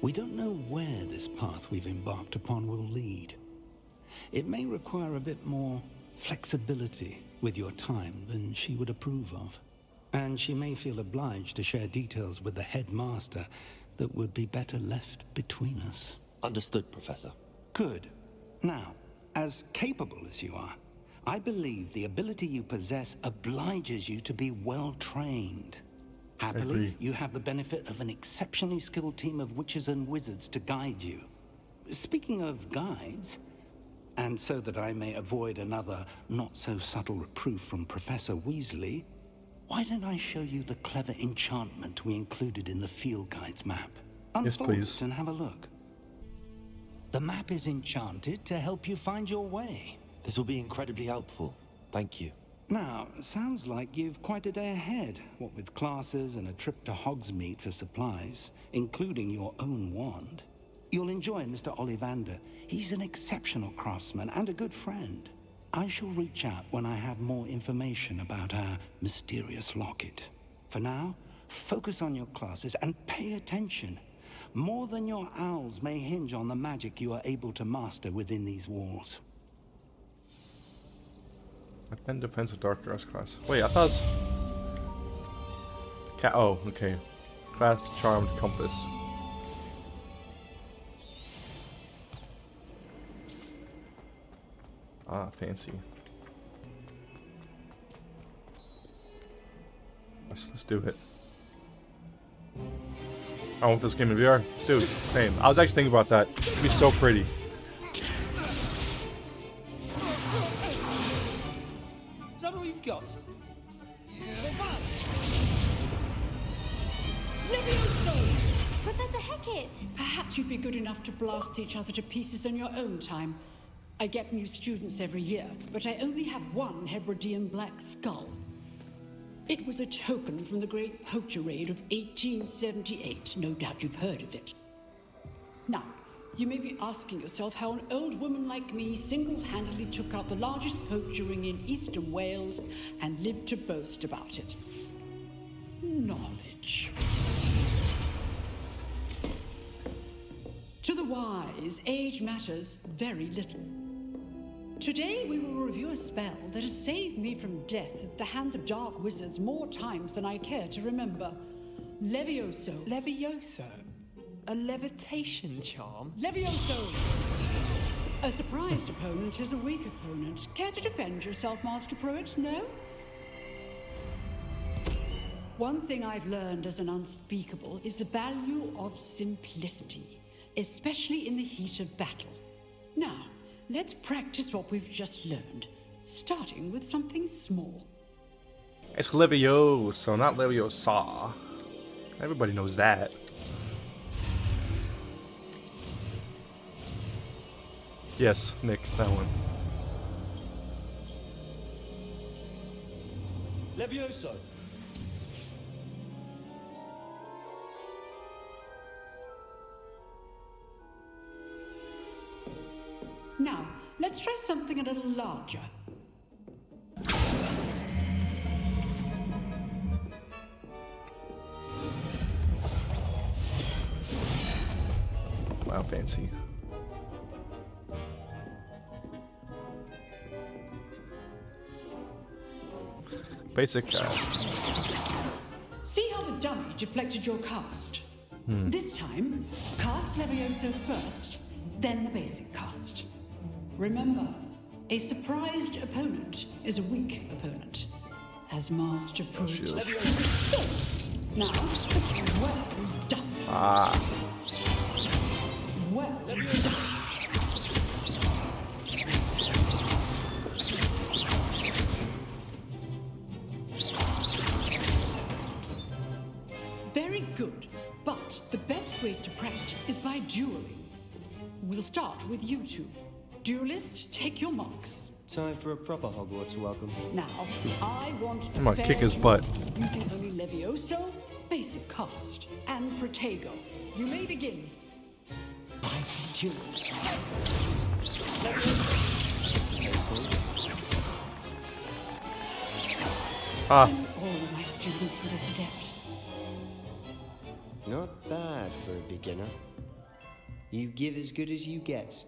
We don't know where this path we've embarked upon will lead. It may require a bit more flexibility with your time than she would approve of. And she may feel obliged to share details with the headmaster that would be better left between us. Understood, Professor. Good. Now, as capable as you are, I believe the ability you possess obliges you to be well trained. Happily, you have the benefit of an exceptionally skilled team of witches and wizards to guide you. Speaking of guides, and so that I may avoid another not-so-subtle reproof from Professor Weasley, why don't I show you the clever enchantment we included in the field guide's map? Yes, please. Unfold it and have a look. The map is enchanted to help you find your way. This will be incredibly helpful. Thank you. Now, sounds like you've quite a day ahead, what with classes and a trip to Hogsmeade for supplies, including your own wand. You'll enjoy Mr. Ollivander. He's an exceptional craftsman and a good friend. I shall reach out when I have more information about our mysterious locket. For now, focus on your classes and pay attention. More than your owls may hinge on the magic you are able to master within these walls. Weapon Defense of Dark Arts class. Wait, I thought it was... Oh, okay. Class Charmed Compass. Ah, fancy. Let's do it. I want this game in VR. Dude, same. I was actually thinking about that. It'd be so pretty. Is that all you've got? Professor Hecat! Perhaps you'd be good enough to blast each other to pieces on your own time. I get new students every year, but I only have one Hebridean black skull. It was a token from the Great Poacher Raid of 1878. No doubt you've heard of it. Now, you may be asking yourself how an old woman like me single-handedly took out the largest poacher ring in eastern Wales and lived to boast about it. Knowledge. To the wise, age matters very little. Today we will review a spell that has saved me from death at the hands of dark wizards more times than I care to remember. Levioso. Levioso? A levitation charm? Levioso! A surprised opponent is a weak opponent. Care to defend yourself, Master Pruitt? No? One thing I've learned as an unspeakable is the value of simplicity, especially in the heat of battle. Now, let's practice what we've just learned, starting with something small. It's Levioso, not Leviosa. Everybody knows that. Yes, Nick, that one. Levioso. Now, let's try something a little larger. Wow, fancy. Basic cast. See how the dummy deflected your cast? Hmm. This time, cast Levioso first, then the basic cast. Remember, a surprised opponent is a weak opponent, as Master proved. Now, well done. Ah. Well done. Very good, but the best way to practice is by dueling. We'll start with you two. Duelists, take your marks. Time for a proper Hogwarts welcome. Now, I want I'm gonna kick his butt. Using only Levioso, basic cast, and Protego. You may begin. Duel. Ah. All of my students for this adept. Not bad for a beginner. You give as good as you get.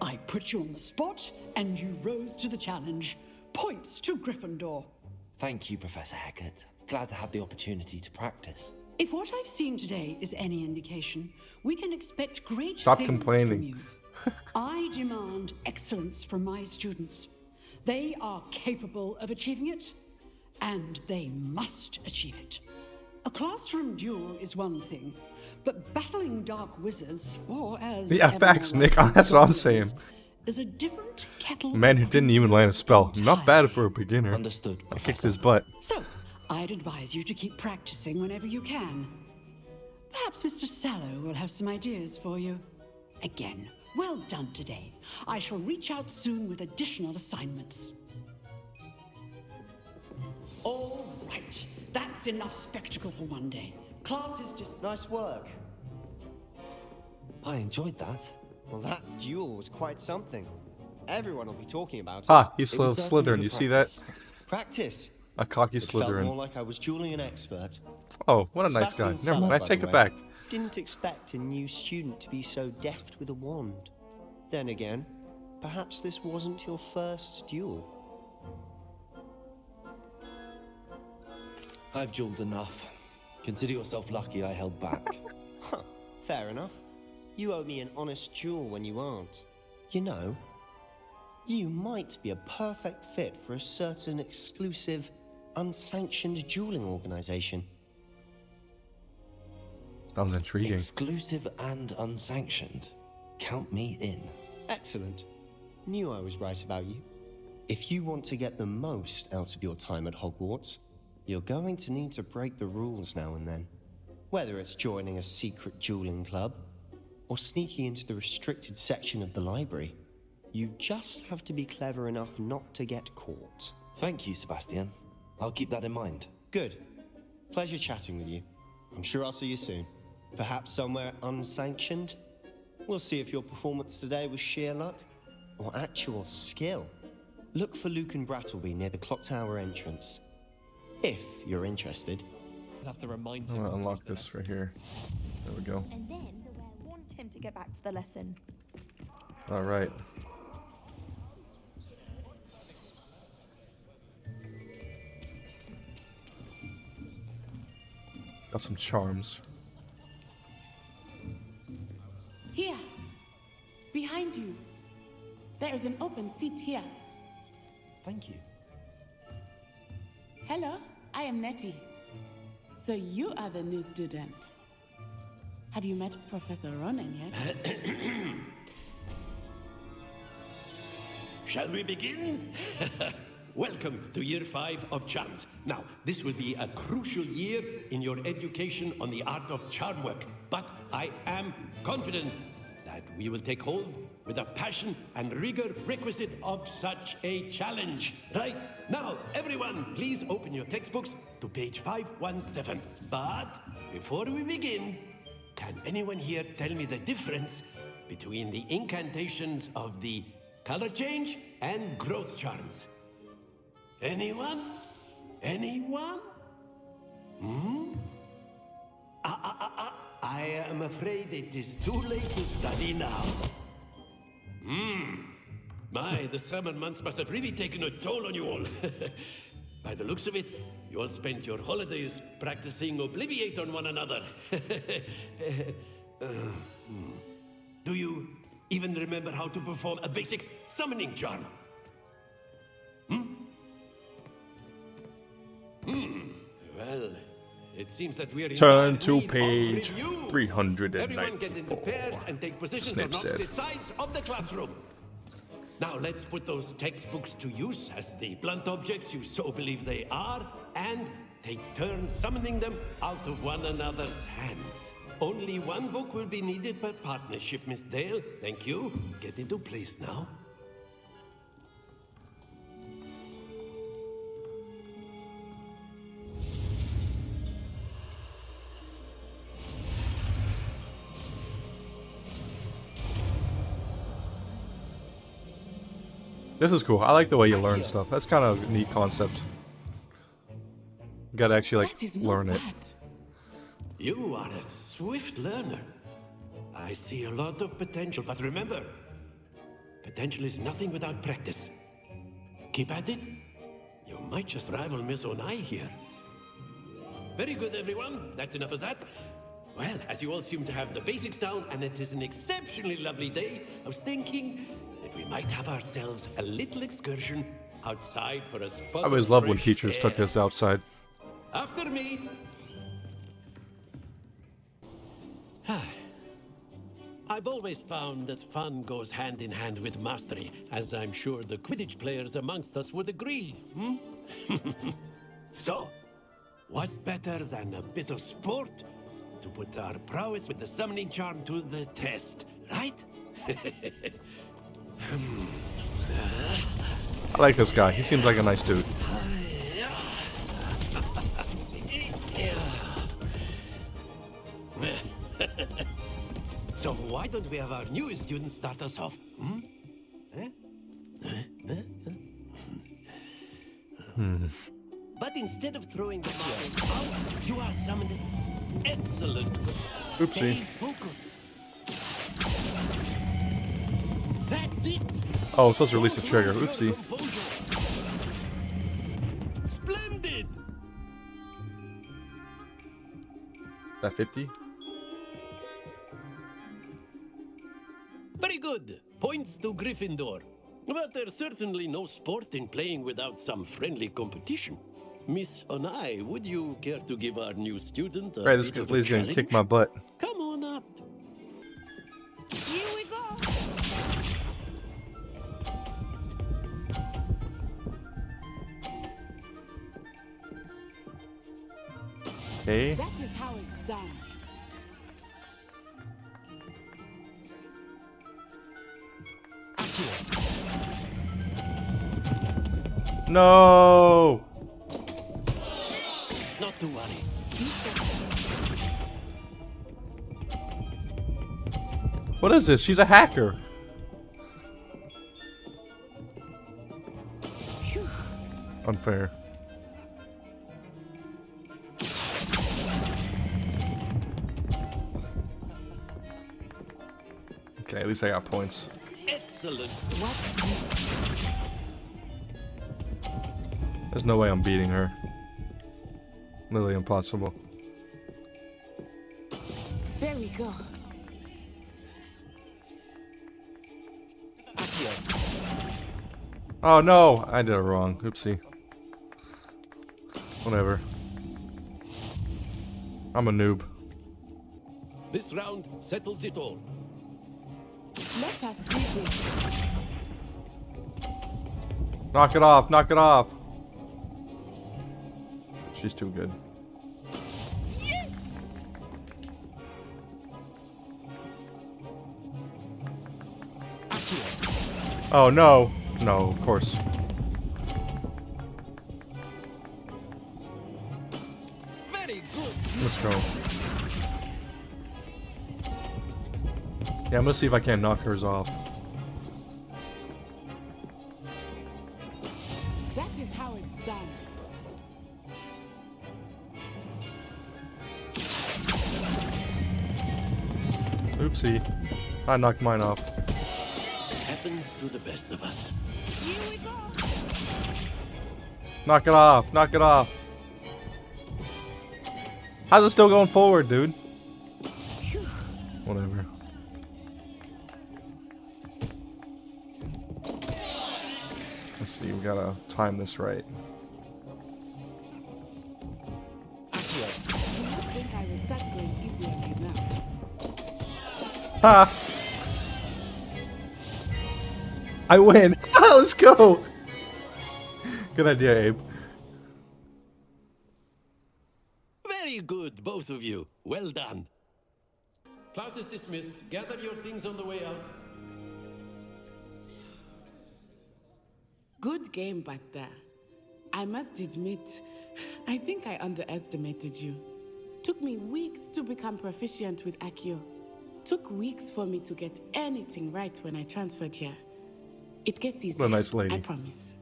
I put you on the spot, and you rose to the challenge. Points to Gryffindor. Thank you, Professor Hecat. Glad to have the opportunity to practice. If what I've seen today is any indication, we can expect great Stop things complaining. from you. I demand excellence from my students. They are capable of achieving it, and they must achieve it. A classroom duel is one thing, but battling dark wizards, or as Yeah, facts, Nick. That's what I'm saying. is a different kettle. A man who didn't even land a spell. Not bad for a beginner. Understood. I kicked his butt. So, I'd advise you to keep practicing whenever you can. Perhaps Mr. Sallow will have some ideas for you. Again, well done today. I shall reach out soon with additional assignments. All right, that's enough spectacle for one day. Class is just... Nice work. I enjoyed that. Well, that duel was quite something. Everyone will be talking about it. Ah, he's It was certainly Slytherin. good You see that? Practice. A cocky It felt more Slytherin. like I was dueling an expert. Oh, what a nice guy. Sebastian Never mind, Sallow, I by take the it way, back. Didn't expect a new student to be so deft with a wand. Then again, perhaps this wasn't your first duel. I've dueled enough. Consider yourself lucky I held back. Huh, fair enough. You owe me an honest duel when you aren't. You know, you might be a perfect fit for a certain exclusive, unsanctioned dueling organization. Sounds intriguing. Exclusive and unsanctioned. Count me in. Excellent. Knew I was right about you. If you want to get the most out of your time at Hogwarts, you're going to need to break the rules now and then. Whether it's joining a secret dueling club, or sneaking into the restricted section of the library, you just have to be clever enough not to get caught. Thank you, Sebastian. I'll keep that in mind. Good. Pleasure chatting with you. I'm sure I'll see you soon. Perhaps somewhere unsanctioned? We'll see if your performance today was sheer luck or actual skill. Look for Luke and Brattleby near the clock tower entrance. If you're interested. I'll have to remind I'm him. gonna unlock this right here. There we go. And then want him to get back to the lesson. All right. Got some charms. Here. Behind you. There is an open seat here. Thank you. Hello, I am Nettie. So you are the new student. Have you met Professor Ronan yet? Shall we begin? Welcome to year 5 of charms. Now, this will be a crucial year in your education on the art of charm work, but I am confident that we will take hold with the passion and rigor requisite of such a challenge. Right, now, everyone, please open your textbooks to page 517. But before we begin, can anyone here tell me the difference between the incantations of the color change and growth charms? Anyone? Anyone? I am afraid it is too late to study now. My, the summer months must have really taken a toll on you all. By the looks of it, you all spent your holidays practicing Obliviate on one another. Do you even remember how to perform a basic summoning charm? Well, it seems that we are in Turn to need of page review. 394. Everyone get into pairs and take positions Snip on said. opposite sides of the classroom. Now let's put those textbooks to use as the blunt objects you so believe they are, and take turns summoning them out of one another's hands. Only one book will be needed per partnership, Miss Dale. Thank you. Get into place now. This is cool. I like the way you learn stuff. That's kind of a neat concept. You gotta actually like learn it. You are a swift learner. I see a lot of potential, but remember, potential is nothing without practice. Keep at it. You might just rival Miss Onai here. Very good, everyone. That's enough of that. Well, as you all seem to have the basics down, and it is an exceptionally lovely day, I was thinking that we might have ourselves a little excursion outside for a spot. I always loved when teachers took us outside. After me. I've always found that fun goes hand in hand with mastery, as I'm sure the Quidditch players amongst us would agree. So, what better than a bit of sport to put our prowess with the summoning charm to the test, right? I like this guy. He seems like a nice dude. So why don't we have our newest student start us off? But instead of throwing the marbles out, you are summoned. Excellent. Oopsie. Stay focused. That's it. Oh, I'm supposed to release the trigger. Oopsie. Splendid. That 50? Very good. Points to Gryffindor. But there's certainly no sport in playing without some friendly competition. Miss Onai, would you care to give our new student a Right, this bit of a lady's gonna challenge? kick my butt. Come on up. Here we go. Okay. That is how it's done. No! Not to worry. What is this? She's a hacker. Unfair. Okay, at least I got points. Excellent. There's no way I'm beating her. Literally impossible. There we go. Oh no! I did it wrong. Oopsie. Whatever. I'm a noob. This round settles it all. Let us see this. Knock it off, knock it off. She's too good. Oh no. No, of course. Very good. Let's go. Yeah, I'm gonna see if I can't knock hers off. That is how it's done. Oopsie. I knocked mine off. Happens to the best of us. Here we go. Knock it off, knock it off. How's it still going forward, dude? Whatever. Let's see, we gotta time this right. Do you think I will start going easy on you now? Ha! I win! Let's go! Good idea, Abe. Very good, both of you. Well done. Class is dismissed. Gather your things on the way out. Good game back there. I must admit, I think I underestimated you. Took me weeks to become proficient with Accio. Took weeks for me to get anything right when I transferred here. It gets easier. What a nice lady. I promise.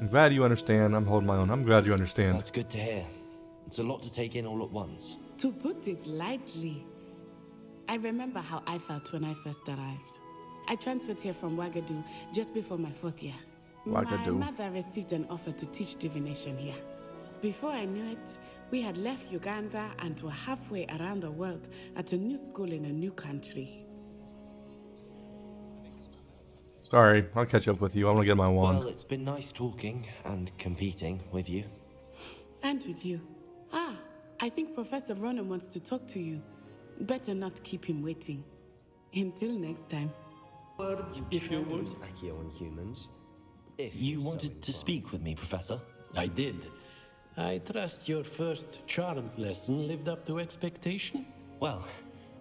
I'm glad you understand. I'm holding my own. I'm glad you understand. That's good to hear. It's a lot to take in all at once. To put it lightly, I remember how I felt when I first arrived. I transferred here from Wagadu just before my 4th year. Wagadu. My mother received an offer to teach divination here. Before I knew it, we had left Uganda and were halfway around the world at a new school in a new country. Sorry, I'll catch up with you. I want to get my wand. Well, it's been nice talking and competing with you. And with you. Ah, I think Professor Ronan wants to talk to you. Better not keep him waiting. Until next time. If you would. Accio on humans. You wanted to speak with me, Professor? I did. I trust your first charms lesson lived up to expectation? Well,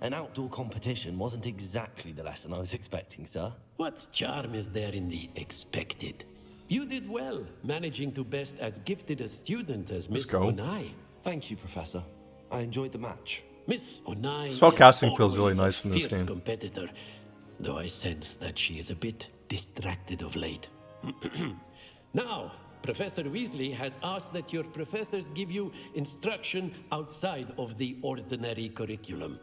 an outdoor competition wasn't exactly the lesson I was expecting, sir. What charm is there in the expected? You did well, managing to best as gifted a student as Miss Onai. Thank you, Professor. I enjoyed the match. Miss Onai Spellcasting feels really always a nice from this fierce game. competitor, though I sense that she is a bit distracted of late. Now, Professor Weasley has asked that your professors give you instruction outside of the ordinary curriculum.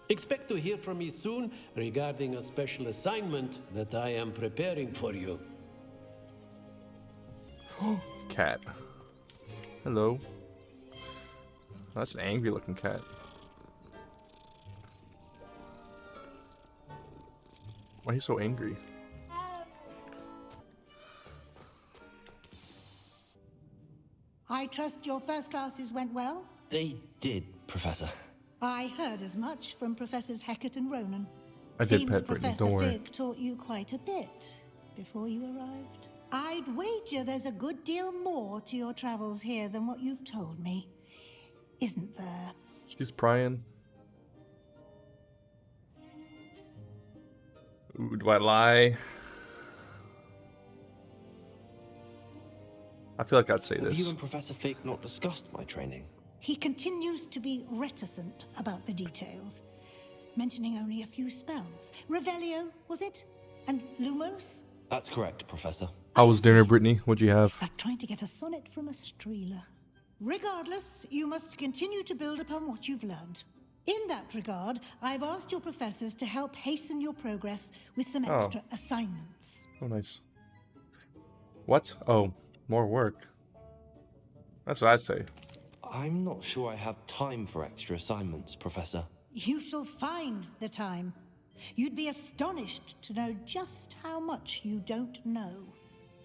Expect to hear from me soon regarding a special assignment that I am preparing for you. Cat. Hello. That's an angry looking cat. Why are you so angry? I trust your first classes went well? They did, Professor. I heard as much from Professors Hecat and Ronan. I did Seems pet Brittany, Professor don't worry. Fig taught you quite a bit before you arrived. I'd wager there's a good deal more to your travels here than what you've told me. Isn't there? She's prying. Ooh, do I lie? I feel like I'd say Have you this. and Professor Fig not discussed my training? He continues to be reticent about the details, mentioning only a few spells. Revelio, was it? And Lumos? That's correct, Professor. How was dinner, Brittany? What'd you have? Like trying to get a sonnet from a Streeler. Regardless, you must continue to build upon what you've learned. In that regard, I've asked your professors to help hasten your progress with some Oh. extra assignments. Oh, nice. What? Oh, more work. That's what I'd say. I'm not sure I have time for extra assignments, Professor. You shall find the time. You'd be astonished to know just how much you don't know.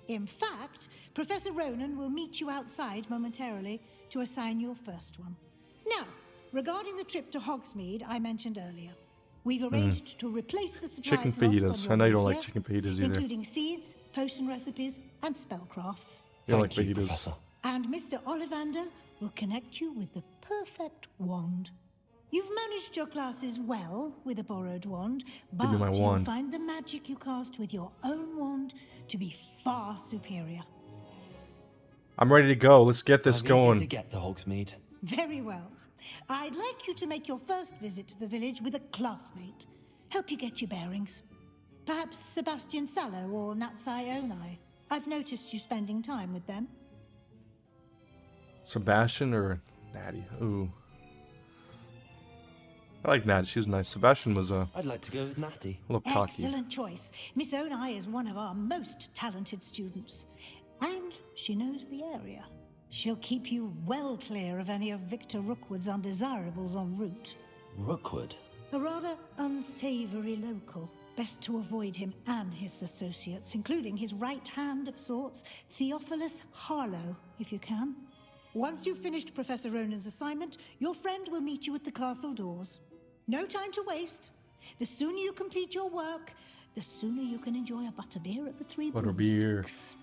In fact, Professor Ronan will meet you outside momentarily to assign your first one. Now, regarding the trip to Hogsmeade I mentioned earlier, we've arranged to replace the supplies Chicken lost on fajitas. your I know you way don't like here, chicken fajitas either. including seeds, potion recipes, and spellcrafts. Thank you, Professor. And Mr. Ollivander will connect you with the perfect wand. You've managed your classes well with a borrowed wand, but Give me my you'll wand. find the magic you cast with your own wand to be far superior. I'm ready to go. Let's get this I'm going. eager to get to Hogsmeade. Very well. I'd like you to make your first visit to the village with a classmate. Help you get your bearings. Perhaps Sebastian Sallow or Natsai Onai. I've noticed you spending time with them. Sebastian or Natty? Ooh. I like Natty. She was nice. Sebastian was I'd like to go with Natty. a little cocky. Excellent choice. Miss Onai is one of our most talented students. And she knows the area. She'll keep you well clear of any of Victor Rookwood's undesirables en route. Rookwood? A rather unsavory local. Best to avoid him and his associates, including his right hand of sorts, Theophilus Harlow, if you can. Once you've finished Professor Ronan's assignment, your friend will meet you at the castle doors. No time to waste. The sooner you complete your work, the sooner you can enjoy a butterbeer at the Three Butterbeer.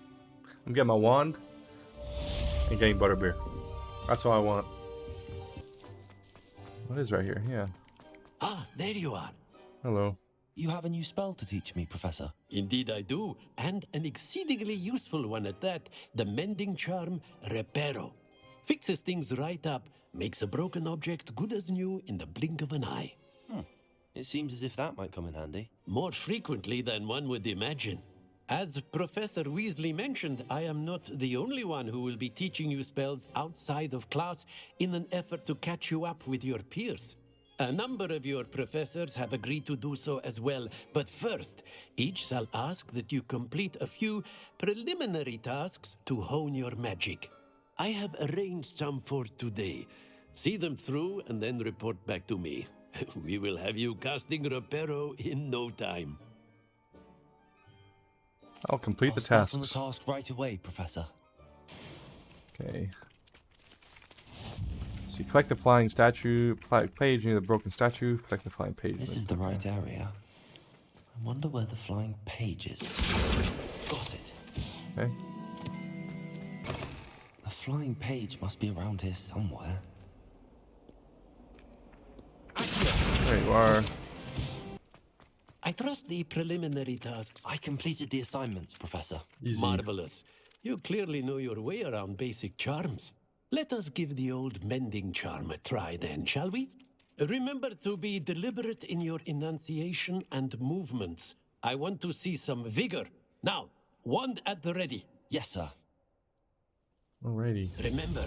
I'm getting my wand and getting butterbeer. That's all I want. What is right here? Yeah. Ah, there you are. Hello. You have a new spell to teach me, Professor. Indeed I do, and an exceedingly useful one at that. The mending charm, Reparo. Fixes things right up, makes a broken object good as new in the blink of an eye. It seems as if that might come in handy. More frequently than one would imagine. As Professor Weasley mentioned, I am not the only one who will be teaching you spells outside of class in an effort to catch you up with your peers. A number of your professors have agreed to do so as well, but first, each shall ask that you complete a few preliminary tasks to hone your magic. I have arranged some for today. See them through and then report back to me. We will have you casting Reparo in no time. I'll complete the start tasks. on the task right away, Professor. Okay. So you collect the flying statue, page near the broken statue, collect the flying page. This is the right area. I wonder where the flying page is. Got it. Okay. A flying page must be around here somewhere. There you are. I trust the preliminary tasks. I completed the assignments, Professor. Easy. Marvelous. You clearly know your way around basic charms. Let us give the old mending charm a try then, shall we? Remember to be deliberate in your enunciation and movements. I want to see some vigor. Now, wand at the ready. Yes, sir. Alrighty. Remember,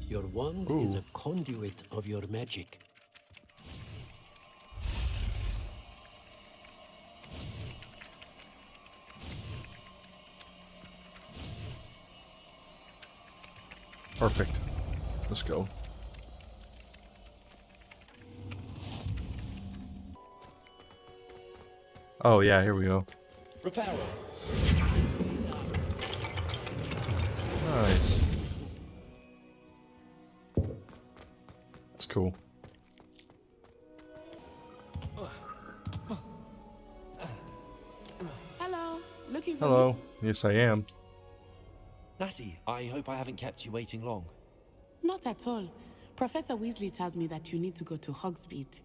your wand is a conduit of your magic. Perfect. Let's go. Oh yeah, here we go. Reparo. Nice. That's cool. Hello. Looking for Hello. me? Yes, I am. Natty, I hope I haven't kept you waiting long. Not at all. Professor Weasley tells me that you need to go to Hogsmeade.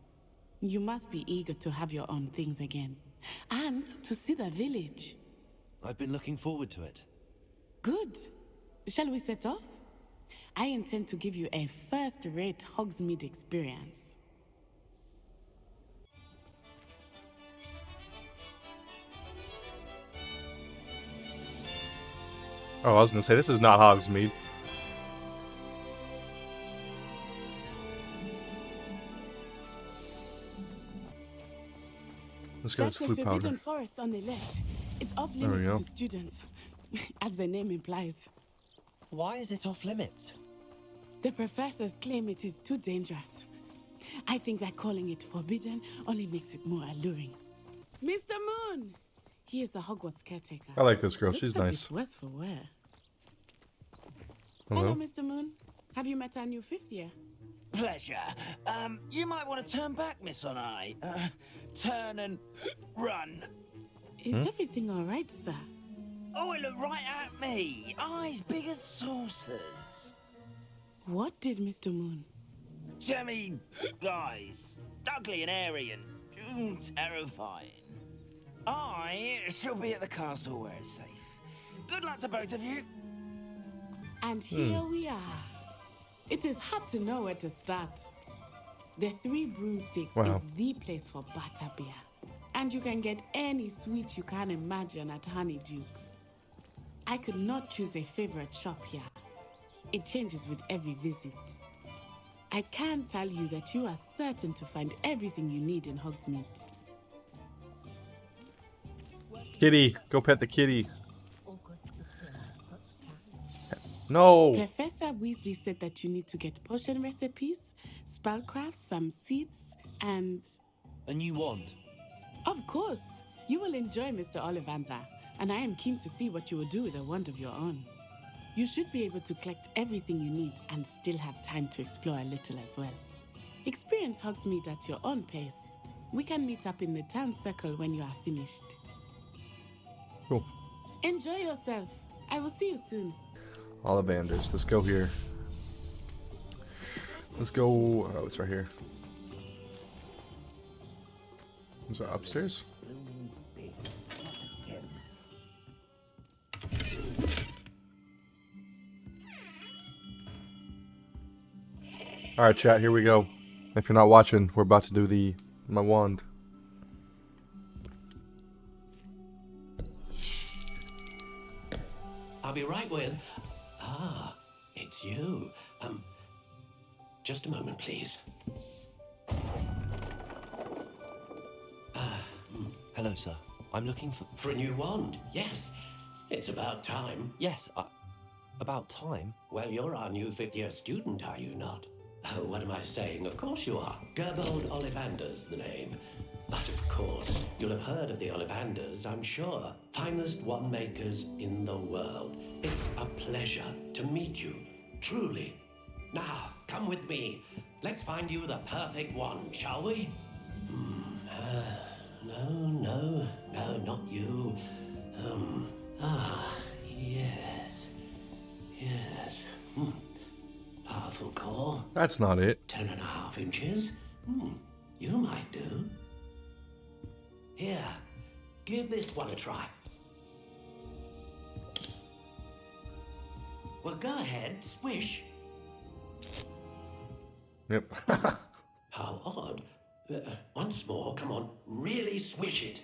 You must be eager to have your own things again. And to see the village. I've been looking forward to it. Good. Shall we set off? I intend to give you a first-rate Hogsmeade experience. Oh, I was gonna say this is not Hogsmeade. Let's get That's this the flute Forbidden powder. Forest on the left. It's off There we limits go. to students, as the name implies. Why is it off limits? The professors claim it is too dangerous. I think that calling it forbidden only makes it more alluring. Mr. Moon! He is the Hogwarts caretaker. I like this girl. Looks She's a nice. bit worse for wear. Hello. Hello, Mr. Moon. Have you met our new fifth year? Pleasure. You might want to turn back, Miss Onai. Turn and run. Is everything all right, sir? Oh, it looked right at me. Eyes big as saucers. What did Mr. Moon? Jemmy, guys, ugly and airy and terrifying. I shall be at the castle where it's safe. Good luck to both of you. And here we are. It is hard to know where to start. The Three Broomsticks is the place for butterbeer. And you can get any sweet you can imagine at Honeydukes. I could not choose a favorite shop here. It changes with every visit. I can tell you that you are certain to find everything you need in Hogsmeade. Kitty, go pet the kitty. No. Professor Weasley said that you need to get potion recipes, spellcraft, some seeds, and... A new wand. Of course. You will enjoy Mr. Ollivander, and I am keen to see what you will do with a wand of your own. You should be able to collect everything you need and still have time to explore a little as well. Experience Hogsmeade at your own pace. We can meet up in the town circle when you are finished. Cool. Enjoy yourself. I will see you soon. Ollivanders. Let's go here. Let's go. Oh, it's right here. Is that upstairs? Alright, chat, here we go. If you're not watching, we're about to do my wand. I'll be right with... Ah, it's you. Just a moment, please. Hello, sir. I'm looking for... For a new wand, yes. It's about time. Yes, about time? Well, you're our new fifth-year student, are you not? Oh, what am I saying? Of course you are. Gerbold Ollivander's the name. But of course, you'll have heard of the Ollivanders, I'm sure. Finest wand makers in the world. It's a pleasure to meet you, truly. Now, come with me. Let's find you the perfect wand, shall we? No, not you. Yes. Powerful core. That's not it. 10.5 inches. You might do. Here, give this one a try. Well, go ahead, swish. Yep. How odd. Once more, come on, really swish it.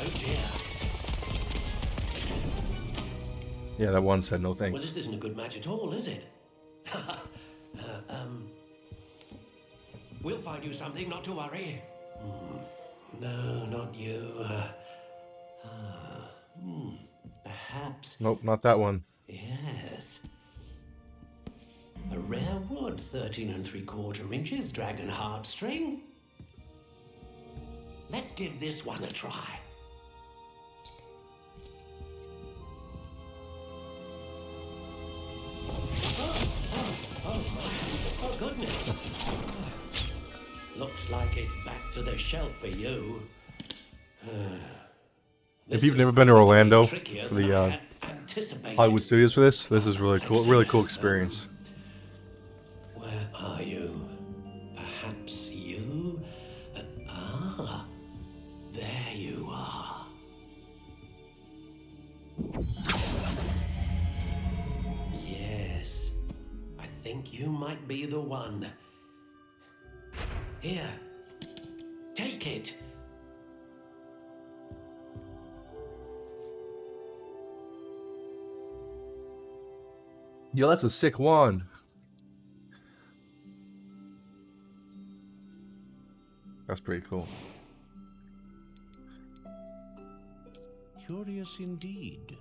Oh dear. Yeah, that one said no thanks. Well, this isn't a good match at all, is it? We'll find you something, not to worry. No, not you. Perhaps. Nope, not that one. Yes. A rare wood, 13 3/4 inches, dragon heartstring. Let's give this one a try. Oh goodness. Looks like it's back to the shelf for you. If you've never been to Orlando for the Hollywood Studios for this is really cool experience. Where are you? Perhaps you? There you are. Yes, I think you might be the one. Here, take it. Yo, that's a sick wand. That's pretty cool. Curious indeed.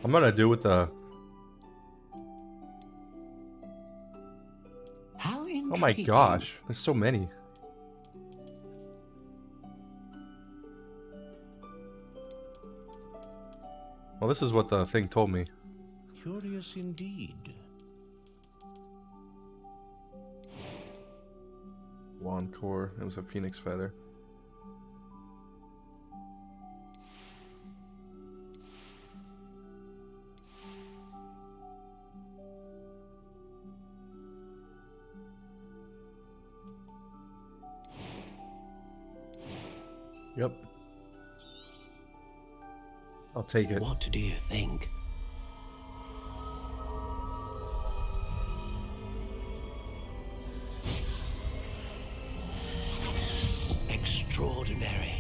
I'm gonna do with the... How intriguing. Oh my gosh, there's so many. Well, this is what the thing told me. Curious indeed. wand core. It was a phoenix feather. Yep. I'll take it. What do you think? Extraordinary.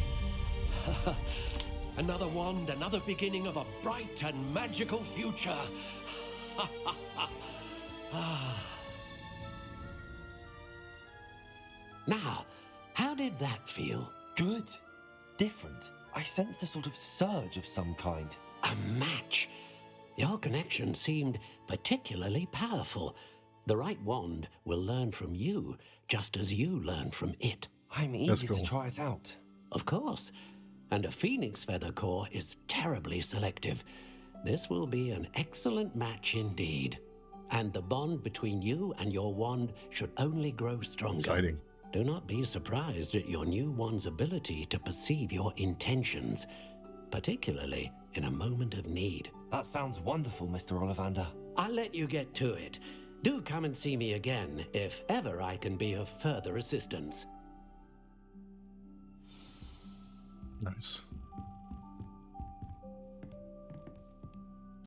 Another wand, another beginning of a bright and magical future. Now, how did that feel? Good. Different. I sensed a sort of surge of some kind. A match. Your connection seemed particularly powerful. The right wand will learn from you, just as you learn from it. I'm eager to try it out. Of course. And a phoenix feather core is terribly selective. This will be an excellent match indeed. And the bond between you and your wand should only grow stronger. Exciting. Do not be surprised at your new wand's ability to perceive your intentions, particularly in a moment of need. That sounds wonderful, Mr. Ollivander. I'll let you get to it. Do come and see me again if ever I can be of further assistance. Nice.